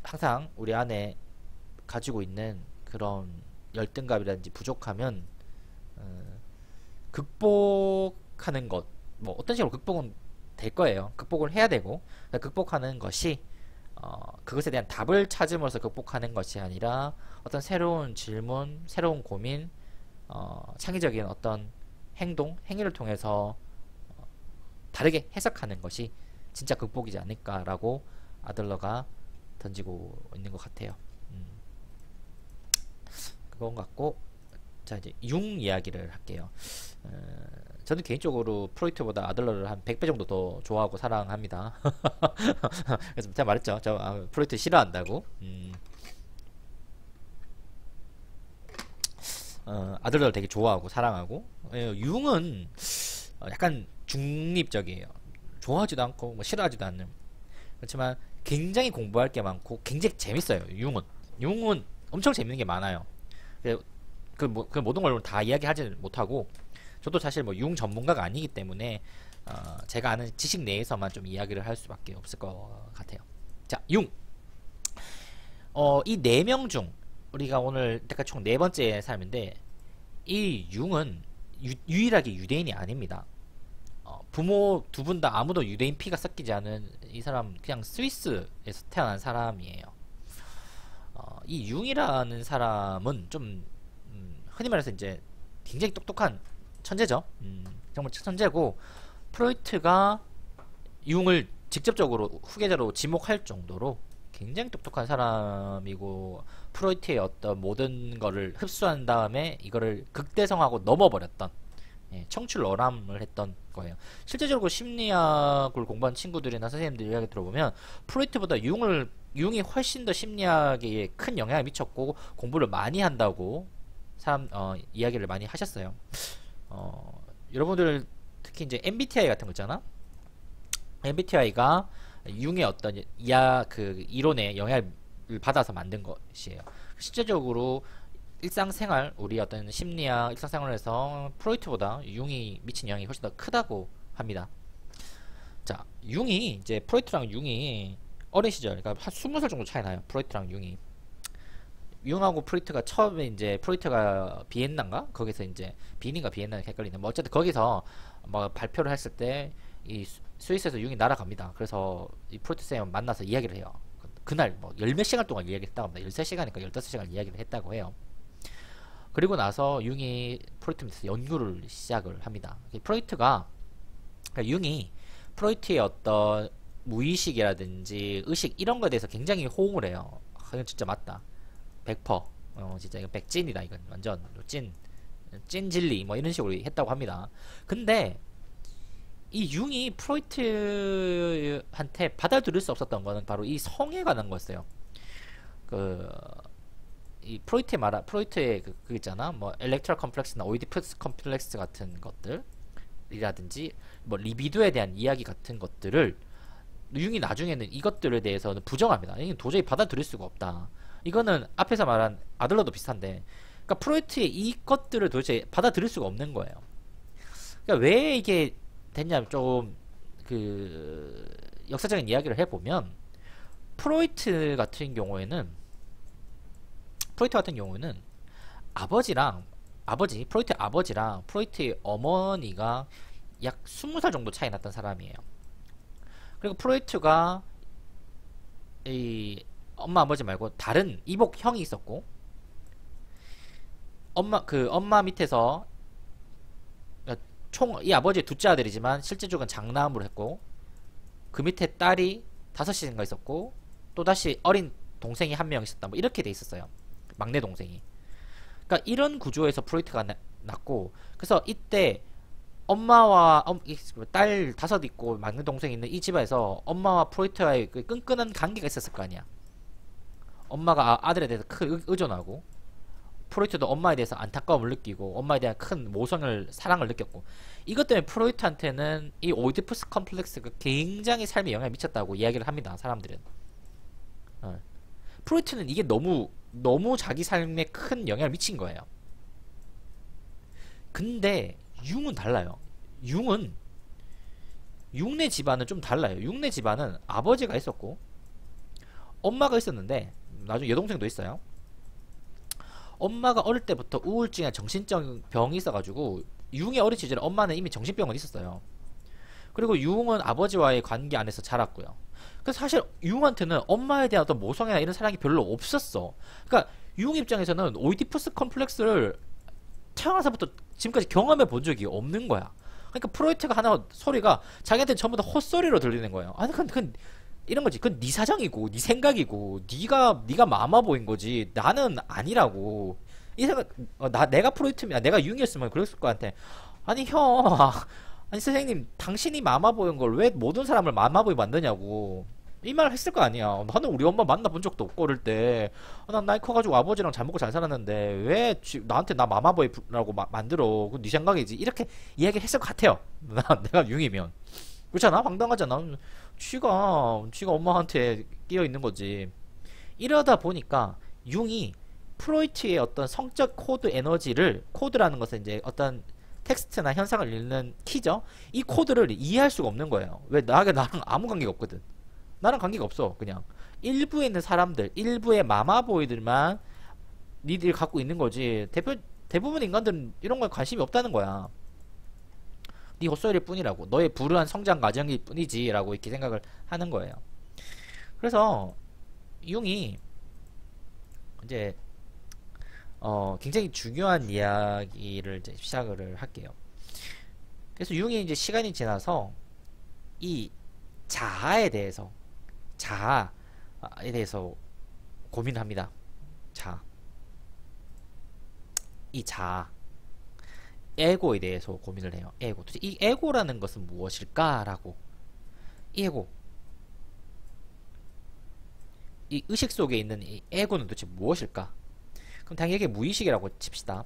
Speaker 1: 항상 우리 안에 가지고 있는 그런 열등감이라든지 부족하면 극복하는 것, 뭐 어떤 식으로 극복은 될 거예요. 극복을 해야 되고 극복하는 것이 그것에 대한 답을 찾음으로써 극복하는 것이 아니라 어떤 새로운 질문, 새로운 고민, 창의적인 어떤 행위를 통해서 다르게 해석하는 것이 진짜 극복이지 않을까라고 아들러가 던지고 있는 것 같아요. 그건 같고, 자 이제 융 이야기를 할게요. 저는 개인적으로 프로이트보다 아들러를 한 100배 정도 더 좋아하고 사랑합니다. 그래서 제가 말했죠. 저 프로이트 싫어한다고. 아들러를 되게 좋아하고 사랑하고, 융은 약간 중립적이에요. 좋아하지도 않고 뭐 싫어하지도 않는. 그렇지만 굉장히 공부할 게 많고 굉장히 재밌어요. 융은 엄청 재밌는 게 많아요. 그 모든 걸 다 이야기하지 못하고, 저도 사실 뭐 융 전문가가 아니기 때문에 제가 아는 지식 내에서만 좀 이야기를 할 수밖에 없을 것 같아요. 자, 융. 이 4명 중 우리가 오늘 때까지 총 4번째 사람인데, 이 융은 유일하게 유대인이 아닙니다. 부모 두 분 다 아무도 유대인 피가 섞이지 않은 이 사람, 그냥 스위스에서 태어난 사람이에요. 이 융이라는 사람은 좀 흔히 말해서 이제 굉장히 똑똑한 천재죠. 정말 천재고, 프로이트가 융을 직접적으로 후계자로 지목할 정도로 굉장히 똑똑한 사람이고, 프로이트의 어떤 모든 거를 흡수한 다음에 이거를 극대성하고 넘어버렸던, 청출어람을 했던 거예요. 실제적으로 심리학을 공부한 친구들이나 선생님들 이야기 들어보면 프로이트보다 융이 훨씬 더 심리학에 큰 영향을 미쳤고 공부를 많이 한다고 이야기를 많이 하셨어요. 여러분들 특히 이제 MBTI 같은 거 있잖아. MBTI가 융의 어떤 그 이론에 영향을 받아서 만든 것이에요. 실제적으로 일상생활, 우리 어떤 심리학 일상생활에서 프로이트보다 융이 미친 영향이 훨씬 더 크다고 합니다. 자, 융이 이제 프로이트랑 융이 어린 시절, 그러니까 한 20살 정도 차이 나요. 프로이트랑 융이. 융하고 프로이트가 처음에 이제 프로이트가 비엔나인가? 거기서 이제 비엔인가 비엔나 헷갈리네. 뭐 어쨌든 거기서 뭐 발표를 했을 때 이 스위스에서 융이 날아갑니다. 그래서 이 프로이트 쌤 만나서 이야기를 해요. 그날 뭐 열 몇 시간 동안 이야기를 했다고 합니다. 13시간이니까 15시간 이야기를 했다고 해요. 그리고 나서 융이 프로이트 밑에서 연구를 시작을 합니다. 프로이트가, 그러니까 융이 프로이트의 어떤 무의식이라든지 의식 이런 거에 대해서 굉장히 호응을 해요. 이건 진짜 맞다. 100%. 진짜 이건 백찐이다. 이건 완전 찐 진리 뭐 이런 식으로 했다고 합니다. 근데 이 융이 프로이트한테 받아들일 수 없었던 거는 바로 이 성에 관한 거였어요. 그 이 프로이트의 그 있잖아, 뭐 엘렉트럴 컴플렉스나 오이디푸스 컴플렉스 같은 것들이라든지 뭐 리비도에 대한 이야기 같은 것들을 융이 나중에는 이것들에 대해서는 부정합니다. 이건 도저히 받아들일 수가 없다. 이거는 앞에서 말한 아들러도 비슷한데, 그러니까 프로이트의 이것들을 도대체 받아들일 수가 없는 거예요. 그러니까 왜 이게 됐냐, 좀 그 역사적인 이야기를 해보면 프로이트 같은 경우에는 프로이트의 아버지랑 프로이트의 어머니가 약 20살 정도 차이 났던 사람이에요. 그리고 프로이트가 이 엄마 아버지 말고 다른 이복 형이 있었고, 엄마 밑에서 총 이 아버지의 둘째 아들이지만 실제적으로는 장남으로 했고, 그 밑에 딸이 5인가 있었고, 또다시 어린 동생이 한 명 있었다, 뭐 이렇게 돼 있었어요. 막내 동생이. 그러니까 이런 구조에서 프로이트가 났고, 그래서 이때 엄마와 딸 5 있고 막내 동생 있는 이 집에서 엄마와 프로이트와의 그 끈끈한 관계가 있었을 거 아니야. 엄마가 아들에 대해서 크게 의존하고, 프로이트도 엄마에 대해서 안타까움을 느끼고 엄마에 대한 큰 모성을 사랑을 느꼈고, 이것 때문에 프로이트한테는 이 오이디푸스 컴플렉스가 굉장히 삶에 영향을 미쳤다고 이야기를 합니다. 사람들은. 프로이트는 이게 너무 자기 삶에 큰 영향을 미친 거예요. 근데 융은 달라요. 융네 집안은 좀 달라요. 융네 집안은 아버지가 있었고 엄마가 있었는데, 나중에 여동생도 있어요. 엄마가 어릴 때부터 우울증이나 정신적 병이 있어가지고 융의 어린 시절에 엄마는 이미 정신병은 있었어요. 그리고 융은 아버지와의 관계 안에서 자랐고요. 그래서 사실 융한테는 엄마에 대한 어떤 모성애나 이런 사랑이 별로 없었어. 그러니까 융 입장에서는 오이디푸스 컴플렉스를 태어나서부터 지금까지 경험해 본 적이 없는 거야. 그러니까 프로이트가 하나 소리가 자기한테 전부 다 헛소리로 들리는 거예요. 아니 그건 이런 거지. 그건 네 사정이고 네 생각이고 네가 마마보인 거지. 나는 아니라고. 이 생각, 내가 프로이트면, 내가 융이었으면 그랬을 것 같아. 아니 형, 아니 선생님, 당신이 마마보인 걸 왜 모든 사람을 마마보이 만드냐고. 이 말을 했을 거 아니야. 나는 우리 엄마 만나본 적도 없고 어릴 때. 난 나이 커가지고 아버지랑 잘 먹고 잘 살았는데 왜 나한테 나 마마보이라고 만들어. 그건 네 생각이지. 이렇게 이야기를 했을 것 같아요. 내가 융이면. 그렇잖아? 황당하잖아. 쥐가 엄마한테 끼어 있는 거지. 이러다 보니까 융이 프로이트의 어떤 성적 코드 에너지를, 코드라는 것은 이제 어떤 텍스트나 현상을 읽는 키죠. 이 코드를 이해할 수가 없는 거예요. 왜? 나랑 아무 관계가 없거든. 나랑 관계가 없어. 그냥 일부에 있는 사람들, 일부의 마마보이들만 니들이 갖고 있는 거지. 대부분 인간들은 이런 거에 관심이 없다는 거야. 네 헛소리일 뿐이라고, 너의 불우한 성장 과정일 뿐이지 라고 이렇게 생각을 하는 거예요. 그래서 융이 이제 굉장히 중요한 이야기를 이제 시작을 할게요. 그래서 융이 이제 시간이 지나서 이 자아에 대해서 고민합니다. 이 자아, 에고에 대해서 고민을 해요. 에고. 도대체 이 에고라는 것은 무엇일까라고. 이 에고, 이 의식 속에 있는 이 에고는 도대체 무엇일까? 그럼 당연히 이게 무의식이라고 칩시다.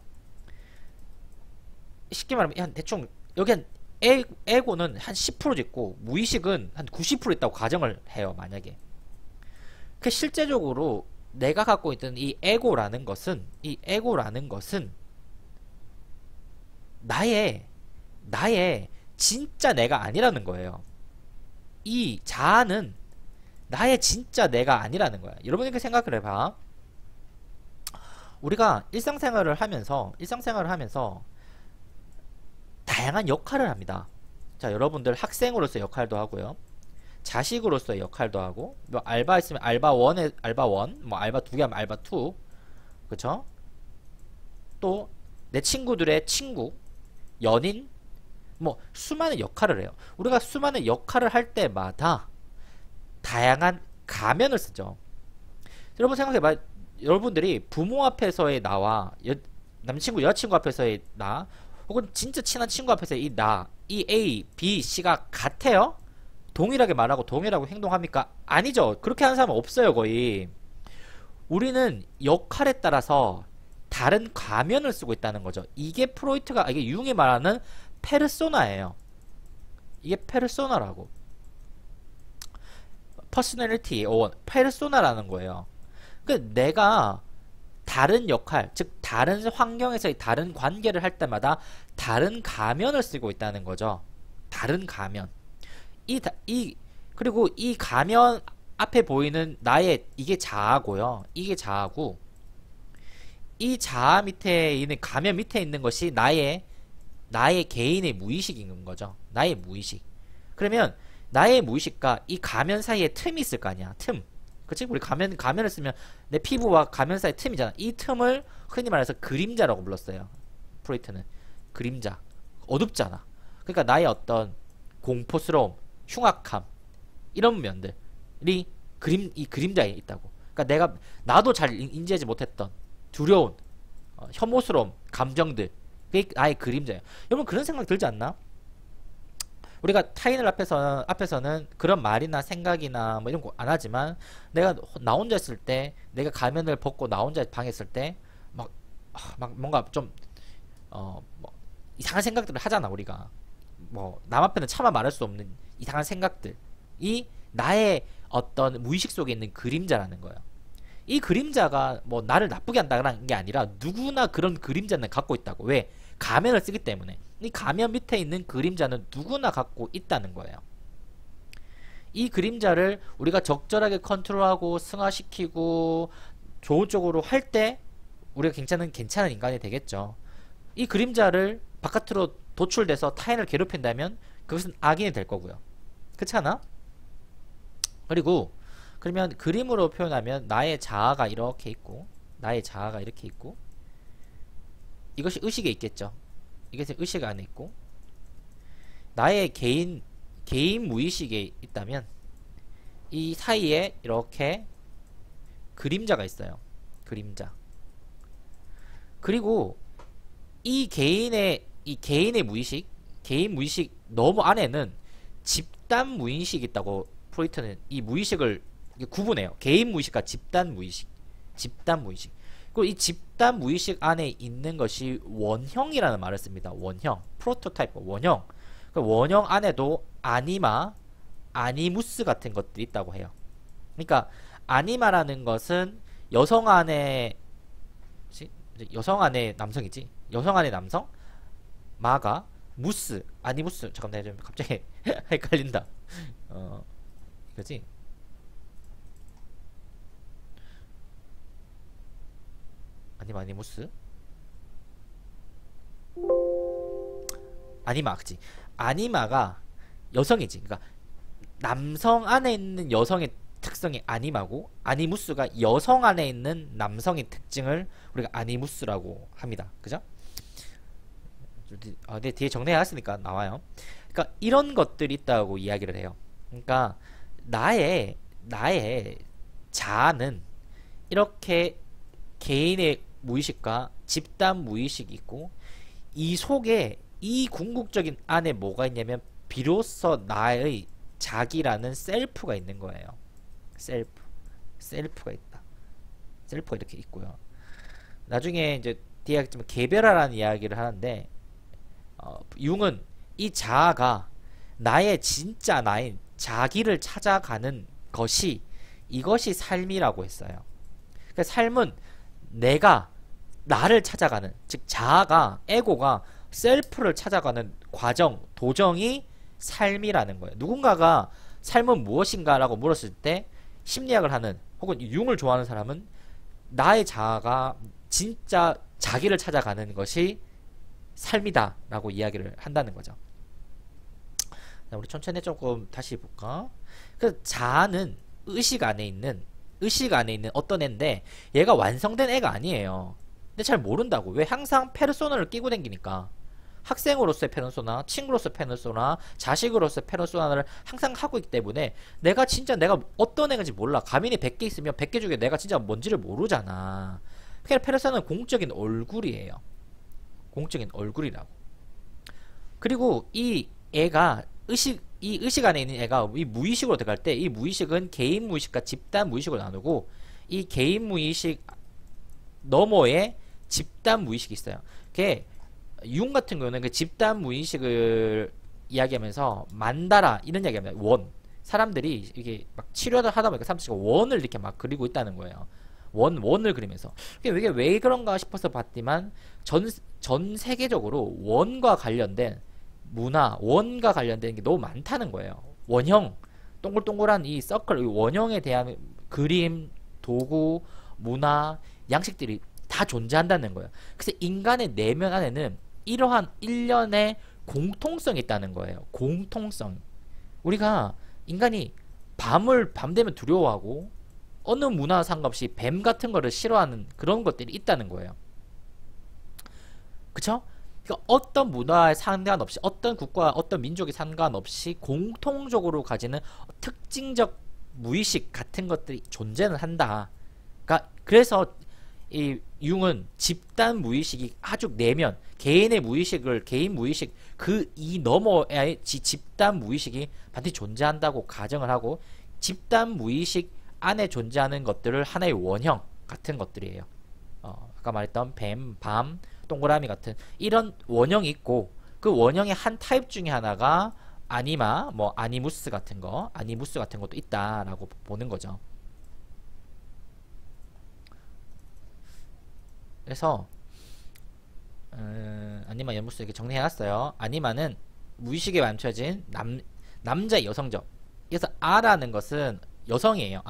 Speaker 1: 쉽게 말하면 대충 여기 에고는 한 10% 있고 무의식은 한 90% 있다고 가정을 해요. 만약에 그 실제적으로 내가 갖고 있던 이 에고라는 것은 나의 진짜 내가 아니라는 거예요. 이 자아는 나의 진짜 내가 아니라는 거야. 여러분 이렇게 생각을 해봐. 우리가 일상생활을 하면서 다양한 역할을 합니다. 자, 여러분들 학생으로서의 역할도 하고요. 자식으로서의 역할도 하고, 뭐 알바 있으면 알바 1, 뭐 알바 2개 하면 알바 2, 그쵸? 또 내 친구들의 친구, 연인, 뭐 수많은 역할을 해요. 우리가 수많은 역할을 할 때마다 다양한 가면을 쓰죠. 여러분 생각해봐. 여러분들이 부모 앞에서의 나와 남친구, 여자친구 앞에서의 나, 혹은 진짜 친한 친구 앞에서의 이 나, 이 A, B, C가 같아요? 동일하게 말하고 동일하게 행동합니까? 아니죠. 그렇게 하는 사람은 없어요, 거의. 우리는 역할에 따라서 다른 가면을 쓰고 있다는 거죠. 이게 이게 융이 말하는 페르소나예요. 이게 페르소나라고. 퍼스널리티, 페르소나라는 거예요. 그 내가 다른 역할, 즉 다른 환경에서의 다른 관계를 할 때마다 다른 가면을 쓰고 있다는 거죠. 다른 가면. 그리고 이 가면 앞에 보이는 나의 이게 자아고요. 이게 자아고, 이 자아 밑에 있는 가면 밑에 있는 것이 나의 개인의 무의식인 거죠. 나의 무의식. 그러면 나의 무의식과 이 가면 사이에 틈이 있을 거 아니야. 틈. 그치? 우리 가면을 쓰면 내 피부와 가면 사이 틈이잖아. 이 틈을 흔히 말해서 그림자라고 불렀어요. 프로이트는. 그림자. 어둡잖아. 그러니까 나의 어떤 공포스러움, 흉악함, 이런 면들이 이 그림자에 있다고. 그러니까 나도 잘 인지하지 못했던 두려운, 혐오스러움, 감정들, 그게 나의 그림자예요. 여러분 그런 생각 들지 않나? 우리가 타인을 앞에서는 그런 말이나 생각이나 뭐 이런 거 안 하지만, 내가 나 혼자 있을 때, 내가 가면을 벗고 나 혼자 방에 있을 때 막 뭔가 좀 뭐 이상한 생각들을 하잖아. 우리가 뭐 남 앞에는 차마 말할 수 없는 이상한 생각들이 나의 어떤 무의식 속에 있는 그림자라는 거예요. 이 그림자가 뭐 나를 나쁘게 한다는 게 아니라 누구나 그런 그림자는 갖고 있다고. 왜? 가면을 쓰기 때문에. 이 가면 밑에 있는 그림자는 누구나 갖고 있다는 거예요. 이 그림자를 우리가 적절하게 컨트롤하고 승화시키고 좋은 쪽으로 할 때 우리가 괜찮은 인간이 되겠죠. 이 그림자를 바깥으로 도출돼서 타인을 괴롭힌다면 그것은 악인이 될 거고요. 그렇지 않아? 그러면 그림으로 표현하면 나의 자아가 이렇게 있고, 이것이 의식에 있겠죠. 이것이 의식 안에 있고, 나의 개인 무의식에 있다면 이 사이에 이렇게 그림자가 있어요. 그림자. 그리고 이 개인의 무의식, 개인 무의식 너무 안에는 집단 무의식이 있다고. 프로이트는 이 무의식을 구분해요. 개인 무의식과 집단 무의식. 그리고 이 집단 무의식 안에 있는 것이 원형이라는 말을 씁니다. 원형. 프로토타입, 원형. 그 원형 안에도 아니무스 같은 것들이 있다고 해요. 그러니까 아니마라는 것은 여성 안에 남성이지. 여성 안에 남성. 마가 아니무스. 잠깐만, 좀 갑자기 헷갈린다. 이거지. 아니무스. 아니마, 그치. 아니마가 여성이지. 그러니까 남성 안에 있는 여성의 특성이 아니마고, 아니무스가 여성 안에 있는 남성의 특징을 우리가 아니무스라고 합니다. 그죠? 네, 뒤에 정리해놨으니까 나와요. 그러니까 이런 것들이 있다고 이야기를 해요. 그러니까 나의 자아는 이렇게 개인의 무의식과 집단 무의식이 있고, 이 속에 이 궁극적인 안에 뭐가 있냐면 비로소 나의 자기라는 셀프가 있는 거예요. 셀프가 있다. 셀프가 이렇게 있고요. 나중에 이제 뒤에 좀 개별화라는 이야기를 하는데, 융은 이 자아가 나의 진짜 나인 자기를 찾아가는 이것이 삶이라고 했어요. 그러니까 삶은 내가 나를 찾아가는, 즉 자아가, 에고가 셀프를 찾아가는 과정, 도정이 삶이라는 거예요. 누군가가 삶은 무엇인가 라고 물었을 때 심리학을 하는 혹은 융을 좋아하는 사람은 나의 자아가 진짜 자기를 찾아가는 것이 삶이다 라고 이야기를 한다는 거죠. 자, 우리 천천히 조금 다시 볼까? 그 자아는 의식 안에 있는 어떤 애인데 얘가 완성된 애가 아니에요. 근데 잘 모른다고. 왜? 항상 페르소나를 끼고 댕기니까. 학생으로서의 페르소나, 친구로서의 페르소나, 자식으로서의 페르소나를 항상 하고 있기 때문에 내가 어떤 애인지 몰라. 가민이 100개 있으면 100개 중에 내가 진짜 뭔지를 모르잖아. 그러니까 페르소나는 공적인 얼굴이에요. 공적인 얼굴이라고. 그리고 이 애가 이 의식 안에 있는 애가 이 무의식으로 들어갈 때 이 무의식은 개인 무의식과 집단 무의식으로 나누고 이 개인 무의식 너머에 집단 무의식이 있어요. 그게 융 같은 경우는 그 집단 무의식을 이야기하면서 만다라 이런 이야기합니다. 원. 사람들이 이게 막 치료를 하다 보니까 사람들이 원을 이렇게 막 그리고 있다는 거예요. 원을 그리면서. 이게 왜 그런가 싶어서 봤지만 전 세계적으로 원과 관련된 문화, 원과 관련된 게 너무 많다는 거예요. 원형, 동글동글한 이 서클, 원형에 대한 그림, 도구, 문화, 양식들이 다 존재한다는 거예요. 그래서 인간의 내면 안에는 이러한 일련의 공통성이 있다는 거예요. 공통성. 우리가 인간이 밤 되면 두려워하고 어느 문화와 상관없이 뱀 같은 거를 싫어하는 그런 것들이 있다는 거예요. 그쵸? 그러니까 어떤 문화에 상관없이 어떤 국가 어떤 민족에 상관없이 공통적으로 가지는 특징적 무의식 같은 것들이 존재는 한다. 그러니까 그래서 이 융은 집단 무의식이 아주 내면 개인 무의식 그 이 너머의 집단 무의식이 반드시 존재한다고 가정을 하고 집단 무의식 안에 존재하는 것들을 하나의 원형 같은 것들이에요. 아까 말했던 뱀, 밤, 동그라미 같은 이런 원형이 있고 그 원형의 한 타입 중에 하나가 아니마, 아니무스 같은 것도 있다라고 보는 거죠. 그래서 아니마 연무스 이렇게 정리해놨어요. 아니마는 무의식에 감춰진 남자 여성적. 그래서 아라는 것은 여성이에요.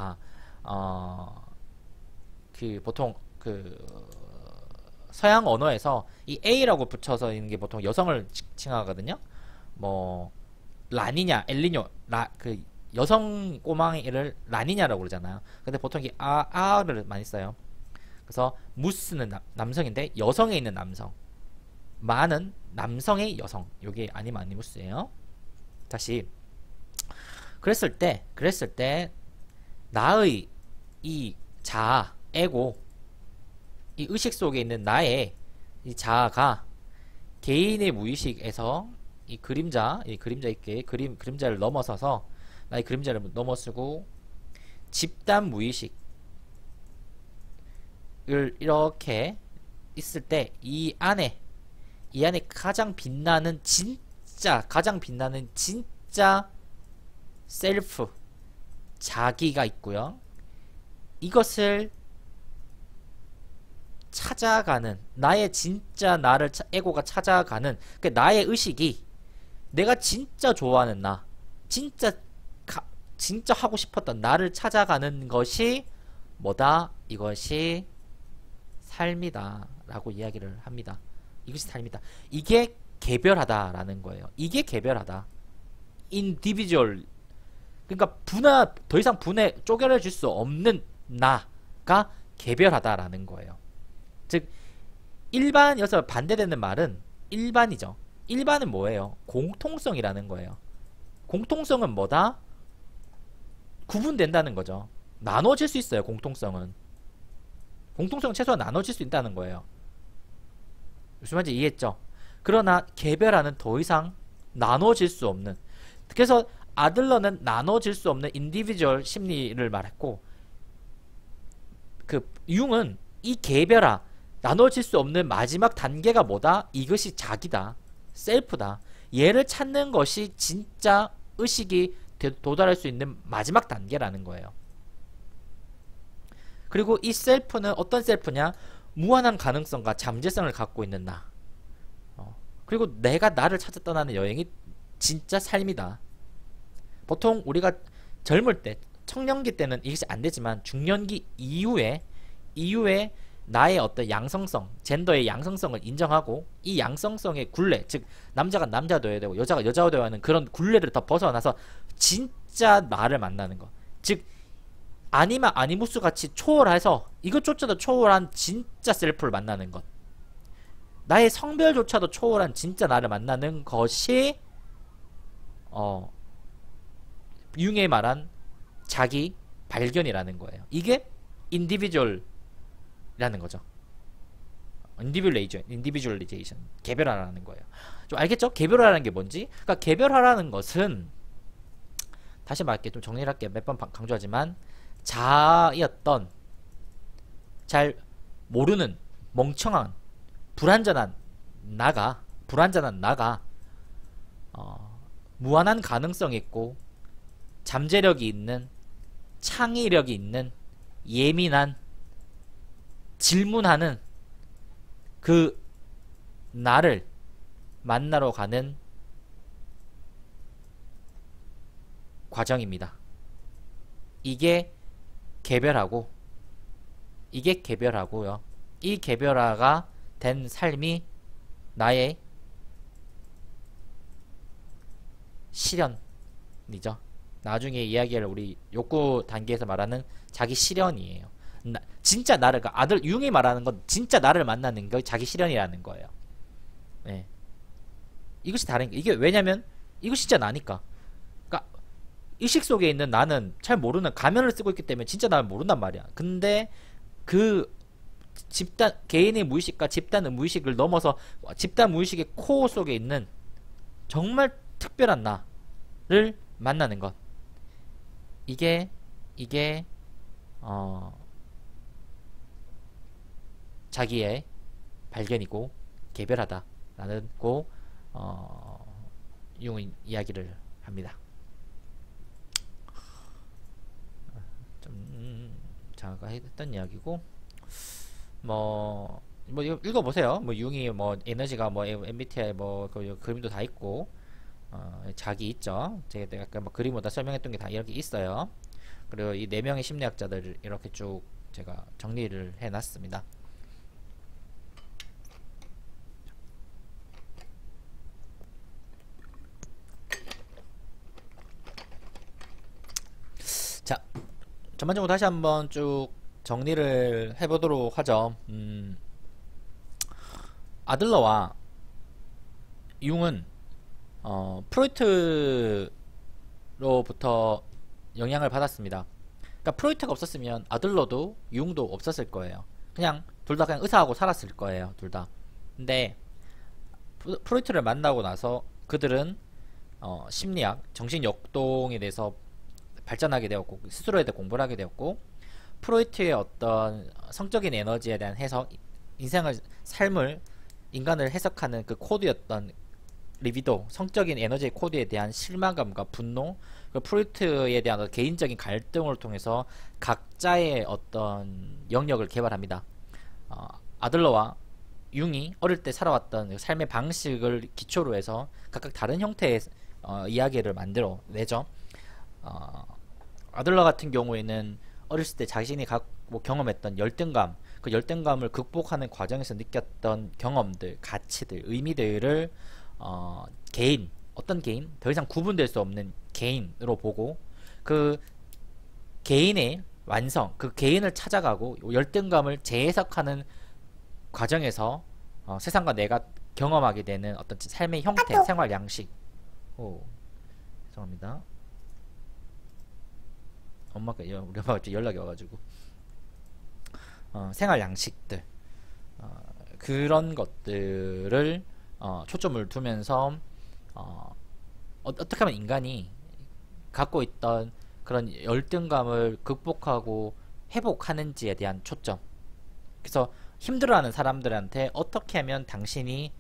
Speaker 1: 보통 서양 언어에서 이 A라고 붙여서 있는 게 보통 여성을 칭하거든요. 라니냐, 엘리뇨, 여성 꼬망이를 라니냐라고 그러잖아요. 근데 보통 이게 아를 많이 써요. 그래서 무스는 남성인데 여성에 있는 남성, 마는 남성의 여성. 요게 아니무스예요. 다시 그랬을 때 나의 이 자아, 에고, 이 의식 속에 있는 나의 이 자아가 개인의 무의식에서 이 그림자 있게 그림자를 넘어서서 나의 그림자를 넘어서고 집단 무의식을 이렇게 있을 때 이 안에 가장 빛나는 진짜 셀프 자기가 있고요. 이것을 찾아가는 나의 진짜 나를 에고가 찾아가는 나의 의식이 내가 진짜 좋아하는 나 진짜 하고 싶었던 나를 찾아가는 것이 뭐다? 이것이 삶이다 라고 이야기를 합니다. 이것이 삶이다. 이게 개별하다라는 거예요. 이게 개별하다. individual. 그러니까 더 이상 쪼개질 수 없는 나가 개별하다라는 거예요. 즉 일반여서 반대되는 말은 일반이죠. 일반은 뭐예요? 공통성이라는 거예요. 공통성은 뭐다? 구분된다는 거죠. 나눠질 수 있어요. 공통성은 최소한 나눠질 수 있다는 거예요. 무슨 말인지 이해했죠? 그러나 개별화는 더 이상 나눠질 수 없는. 그래서 아들러는 나눠질 수 없는 인디비주얼 심리를 말했고 융은 이 개별화 나눠질 수 없는 마지막 단계가 뭐다? 이것이 자기다. 셀프다. 얘를 찾는 것이 진짜 의식이 도달할 수 있는 마지막 단계라는 거예요. 그리고 이 셀프는 어떤 셀프냐? 무한한 가능성과 잠재성을 갖고 있는 나. 그리고 내가 나를 찾아 떠나는 여행이 진짜 삶이다. 보통 우리가 젊을 때, 청년기 때는 이것이 안 되지만 중년기 이후에 나의 어떤 양성성, 젠더의 양성성을 인정하고 이 양성성의 굴레, 즉 남자가 남자 되어야 되고 여자가 여자가 되어야 하는 그런 굴레를 더 벗어나서 진짜 나를 만나는 것. 즉 아니마 아니무스 같이 초월해서 이것조차도 초월한 진짜 셀프를 만나는 것. 나의 성별조차도 초월한 진짜 나를 만나는 것이 융의 말한 자기 발견이라는 거예요. 이게 인디비주얼 라는 거죠. 인디비주얼리제이션, 개별화라는 거예요. 좀 알겠죠? 개별화라는 게 뭔지? 그러니까 개별화라는 것은 다시 말할게, 좀 정리를 할게. 몇 번 강조하지만 자아였던 잘 모르는 멍청한 불완전한 나가 무한한 가능성이 있고 잠재력이 있는 창의력이 있는 예민한 질문하는 그 나를 만나러 가는 과정입니다. 이게 개별하고요. 이 개별화가 된 삶이 나의 실현이죠. 나중에 이야기할 우리 욕구 단계에서 말하는 자기 실현이에요. 진짜 나를, 아들 융이 말하는 건 진짜 나를 만나는 게 자기 실현이라는 거예요. 네. 이것이 다른 게, 이게 왜냐면 이거 진짜 나니까. 그러니까 의식 속에 있는 나는 잘 모르는 가면을 쓰고 있기 때문에 진짜 나를 모른단 말이야. 근데 그 집단 개인의 무의식과 집단의 무의식을 넘어서 집단 무의식의 코어 속에 있는 정말 특별한 나를 만나는 것. 이게 자기의 발견이고 개별하다라는 고 융의 이야기를 합니다. 좀 자가 했던 이야기고 뭐 읽어보세요. 뭐 융이 뭐 에너지가 뭐 MBTI 뭐 그 그림도 다 있고 자기 있죠. 제가 아까 뭐 그림으로 설명했던 게 다 이렇게 있어요. 그리고 이 4명의 심리학자들을 이렇게 쭉 제가 정리를 해놨습니다. 자, 전반적으로 다시 한번 쭉 정리를 해보도록 하죠. 아들러와 융은 프로이트로부터 영향을 받았습니다. 그러니까 프로이트가 없었으면 아들러도 융도 없었을 거예요. 그냥 둘 다 그냥 의사하고 살았을 거예요. 둘 다. 근데 프로이트를 만나고 나서 그들은 심리학, 정신역동에 대해서 발전하게 되었고 스스로에 대해 공부를 하게 되었고 프로이트의 어떤 성적인 에너지에 대한 해석, 삶을 인간을 해석하는 그 코드였던 리비도, 성적인 에너지의 코드에 대한 실망감과 분노, 그 프로이트에 대한 개인적인 갈등을 통해서 각자의 어떤 영역을 개발합니다. 아들러와 융이 어릴 때 살아왔던 삶의 방식을 기초로 해서 각각 다른 형태의 이야기를 만들어 내죠. 아들러 같은 경우에는 어렸을 때 자신이 경험했던 열등감, 그 열등감을 극복하는 과정에서 느꼈던 경험들, 가치들, 의미들을 개인, 어떤 개인? 더 이상 구분될 수 없는 개인으로 보고 그 개인의 완성, 그 개인을 찾아가고 열등감을 재해석하는 과정에서 세상과 내가 경험하게 되는 어떤 삶의 형태, 생활 양식. 죄송합니다. 우리 엄마가 연락이 와가지고 생활 양식들, 그런 것들을 초점을 두면서 어떻게 하면 인간이 갖고 있던 그런 열등감을 극복하고 회복하는지에 대한 초점. 그래서 힘들어하는 사람들한테 어떻게 하면 당신이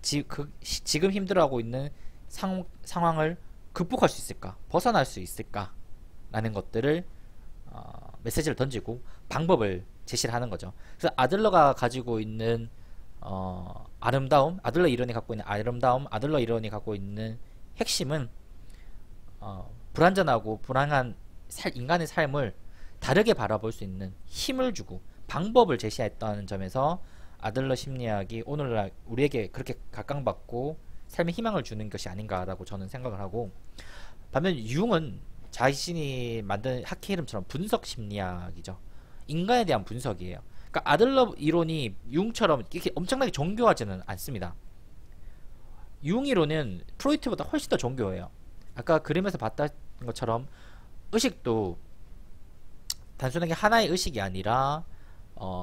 Speaker 1: 지금 힘들어하고 있는 상황을 극복할 수 있을까, 벗어날 수 있을까 라는 것들을 메시지를 던지고 방법을 제시를 하는 거죠. 그래서 아들러가 가지고 있는 아름다움, 아들러 이론이 갖고 있는 아름다움, 아들러 이론이 갖고 있는 핵심은 불완전하고 불안한 인간의 삶을 다르게 바라볼 수 있는 힘을 주고 방법을 제시했다는 점에서 아들러 심리학이 오늘날 우리에게 그렇게 각광받고 삶의 희망을 주는 것이 아닌가라고 저는 생각을 하고, 반면 융은 자신이 만든 학회 이름처럼 분석 심리학이죠. 인간에 대한 분석이에요. 그러니까 아들러 이론이 융처럼 이렇게 엄청나게 정교하지는 않습니다. 융 이론은 프로이트보다 훨씬 더 정교해요. 아까 그림에서 봤던 것처럼 의식도 단순하게 하나의 의식이 아니라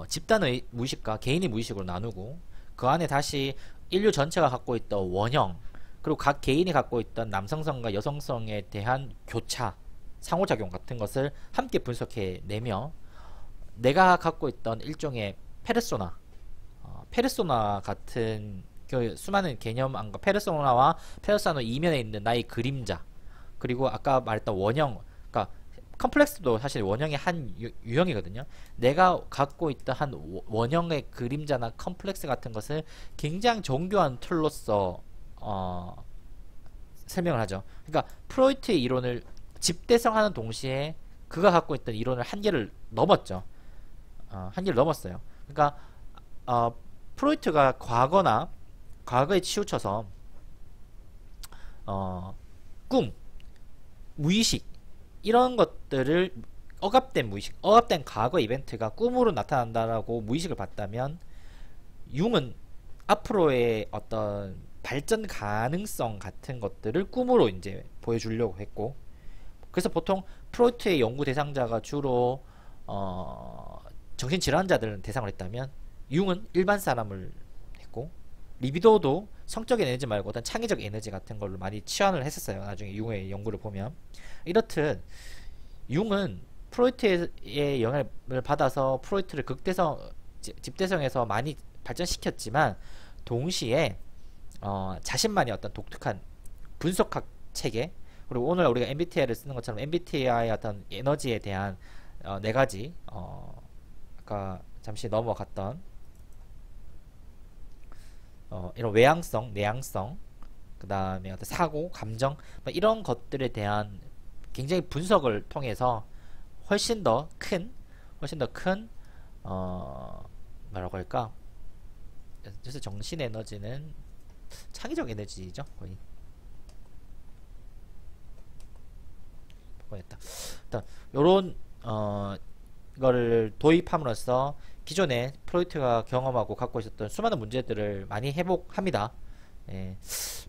Speaker 1: 집단의 무의식과 개인의 무의식으로 나누고, 그 안에 다시 인류 전체가 갖고 있던 원형, 그리고 각 개인이 갖고 있던 남성성과 여성성에 대한 교차, 상호작용 같은 것을 함께 분석해내며 내가 갖고 있던 일종의 페르소나 같은 그 수많은 개념안과 페르소나와 페르소나 이면에 있는 나의 그림자, 그리고 아까 말했던 원형, 그러니까 컴플렉스도 사실 원형의 한 유형이거든요. 내가 갖고 있던 한 원형의 그림자나 컴플렉스 같은 것을 굉장히 정교한 툴로서 설명을 하죠. 그러니까 프로이트의 이론을 집대성하는 동시에 그가 갖고 있던 이론을 한계를 넘었죠. 한계를 넘었어요. 그러니까 프로이트가 과거에 치우쳐서 꿈, 무의식 이런 것들을 억압된 과거 이벤트가 꿈으로 나타난다라고 무의식을 봤다면, 융은 앞으로의 어떤 발전 가능성 같은 것들을 꿈으로 이제 보여주려고 했고, 그래서 보통 프로이트의 연구 대상자가 주로 정신질환자들을 대상으로 했다면, 융은 일반 사람을 했고, 리비도도 성적 에너지 말고 어떤 창의적 에너지 같은 걸로 많이 치환을 했었어요. 나중에 융의 연구를 보면. 이렇듯 융은 프로이트의 영향을 받아서 프로이트를 집대성에서 많이 발전시켰지만, 동시에 자신만의 어떤 독특한 분석학 체계, 그리고 오늘 우리가 MBTI를 쓰는 것처럼 MBTI의 어떤 에너지에 대한 네 가지 아까 잠시 넘어갔던 이런 외향성, 내향성, 그 다음에 어떤 사고, 감정, 뭐 이런 것들에 대한 굉장히 분석을 통해서 훨씬 더 큰 뭐라고 할까? 그래서 정신 에너지는 창의적 에너지죠, 거의. 바꿔냈다. 일단 요런 이거를 도입함으로써 기존에 프로이트가 경험하고 갖고 있었던 수많은 문제들을 많이 회복합니다. 예,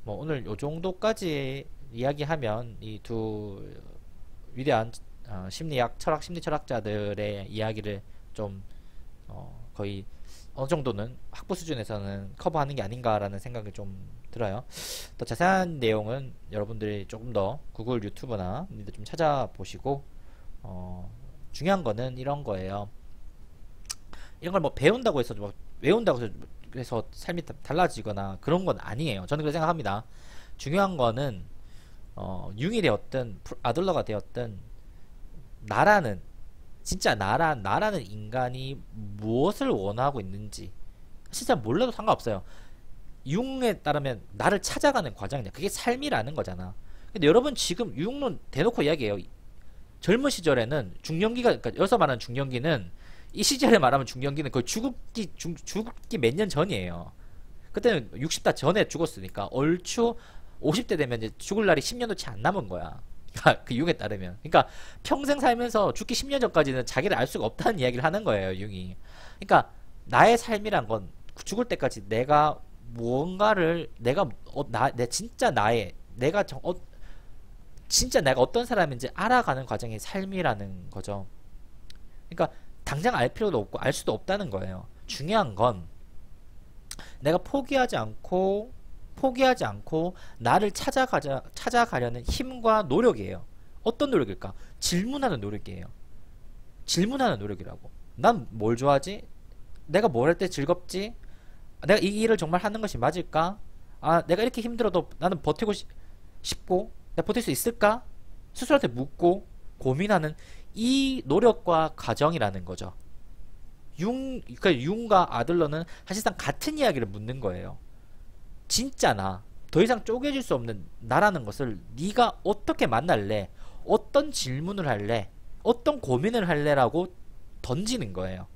Speaker 1: 뭐 오늘 요 정도까지 이야기하면 이 두 위대한 심리학, 심리 철학자들의 이야기를 좀 거의 어느 정도는 학부 수준에서는 커버하는 게 아닌가라는 생각이 좀 들어요. 더 자세한 내용은 여러분들이 조금 더 구글, 유튜브나 좀 찾아보시고, 중요한 거는 이런 거예요. 이런 걸 뭐 배운다고 해서 뭐 외운다고 해서 삶이 달라지거나 그런 건 아니에요. 저는 그렇게 생각합니다. 중요한 거는 융이 되었든 아들러가 되었든 나라는 진짜 나라는 인간이 무엇을 원하고 있는지 진짜 몰라도 상관없어요. 융에 따르면 나를 찾아가는 과정이냐, 그게 삶이라는 거잖아. 근데 여러분 지금 융론 대놓고 이야기해요. 젊은 시절에는 중년기가, 그러니까 여기서 말하는 중년기는 이 시절에 말하면 중년기는 거의 죽기 몇 년 전이에요. 그때는 60다 전에 죽었으니까 얼추 50대 되면 이제 죽을 날이 10년도 채 안 남은 거야. 그 융에 따르면. 그러니까 평생 살면서 죽기 10년 전까지는 자기를 알 수가 없다는 이야기를 하는 거예요, 융이. 그러니까 나의 삶이란 건 죽을 때까지 내가 무언가를 진짜 진짜 내가 어떤 사람인지 알아가는 과정이 삶이라는 거죠. 그러니까 당장 알 필요도 없고 알 수도 없다는 거예요. 중요한 건 내가 포기하지 않고 나를 찾아가려는 힘과 노력이에요. 어떤 노력일까? 질문하는 노력이에요. 질문하는 노력이라고. 난 뭘 좋아하지? 내가 뭘 할 때 즐겁지? 내가 이 일을 정말 하는 것이 맞을까? 내가 이렇게 힘들어도 나는 버티고 싶고 내가 버틸 수 있을까? 스스로한테 묻고 고민하는 이 노력과 과정이라는 거죠. 그러니까 융과 아들러는 사실상 같은 이야기를 묻는 거예요. 진짜 더 이상 쪼개질 수 없는 나라는 것을 네가 어떻게 만날래? 어떤 질문을 할래? 어떤 고민을 할래라고 던지는 거예요.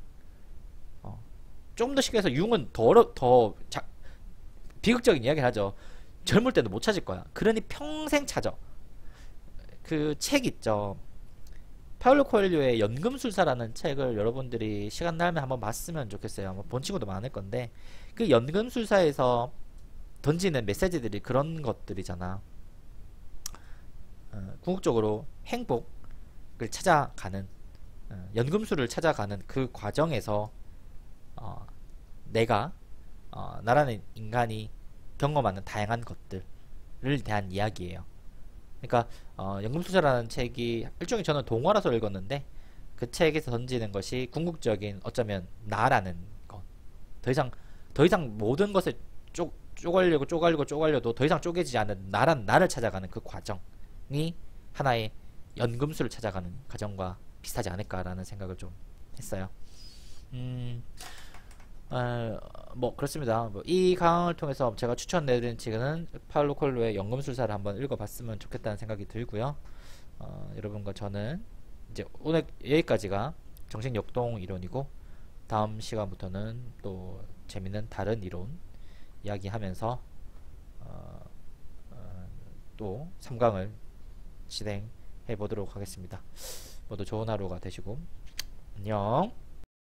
Speaker 1: 좀 더 쉽게 해서 융은 비극적인 이야기를 하죠. 젊을 때도 못 찾을 거야. 그러니 평생 찾아. 그 책 있죠. 파울로 코엘료의 연금술사라는 책을 여러분들이 시간 나면 한번 봤으면 좋겠어요. 아마 본 친구도 많을 건데, 그 연금술사에서 던지는 메시지들이 그런 것들이잖아. 궁극적으로 행복을 찾아가는, 연금술을 찾아가는 그 과정에서 내가 나라는 인간이 경험하는 다양한 것들을 대한 이야기예요. 그러니까 연금술사라는 책이 일종의 저는 동화라서 읽었는데, 그 책에서 던지는 것이 궁극적인 어쩌면 나라는 것. 더 이상 모든 것을 쪼가려도 더 이상 쪼개지지 않는 나를 찾아가는 그 과정이 하나의 연금술을 찾아가는 과정과 비슷하지 않을까라는 생각을 좀 했어요. 뭐 그렇습니다. 이 강을 통해서 제가 추천해드린 책은 파울로 코엘료의 연금술사를 한번 읽어봤으면 좋겠다는 생각이 들고요. 여러분과 저는 이제 오늘 여기까지가 정신역동 이론이고, 다음 시간부터는 또 재밌는 다른 이론 이야기하면서 또 3강을 진행해 보도록 하겠습니다. 모두 좋은 하루가 되시고 안녕.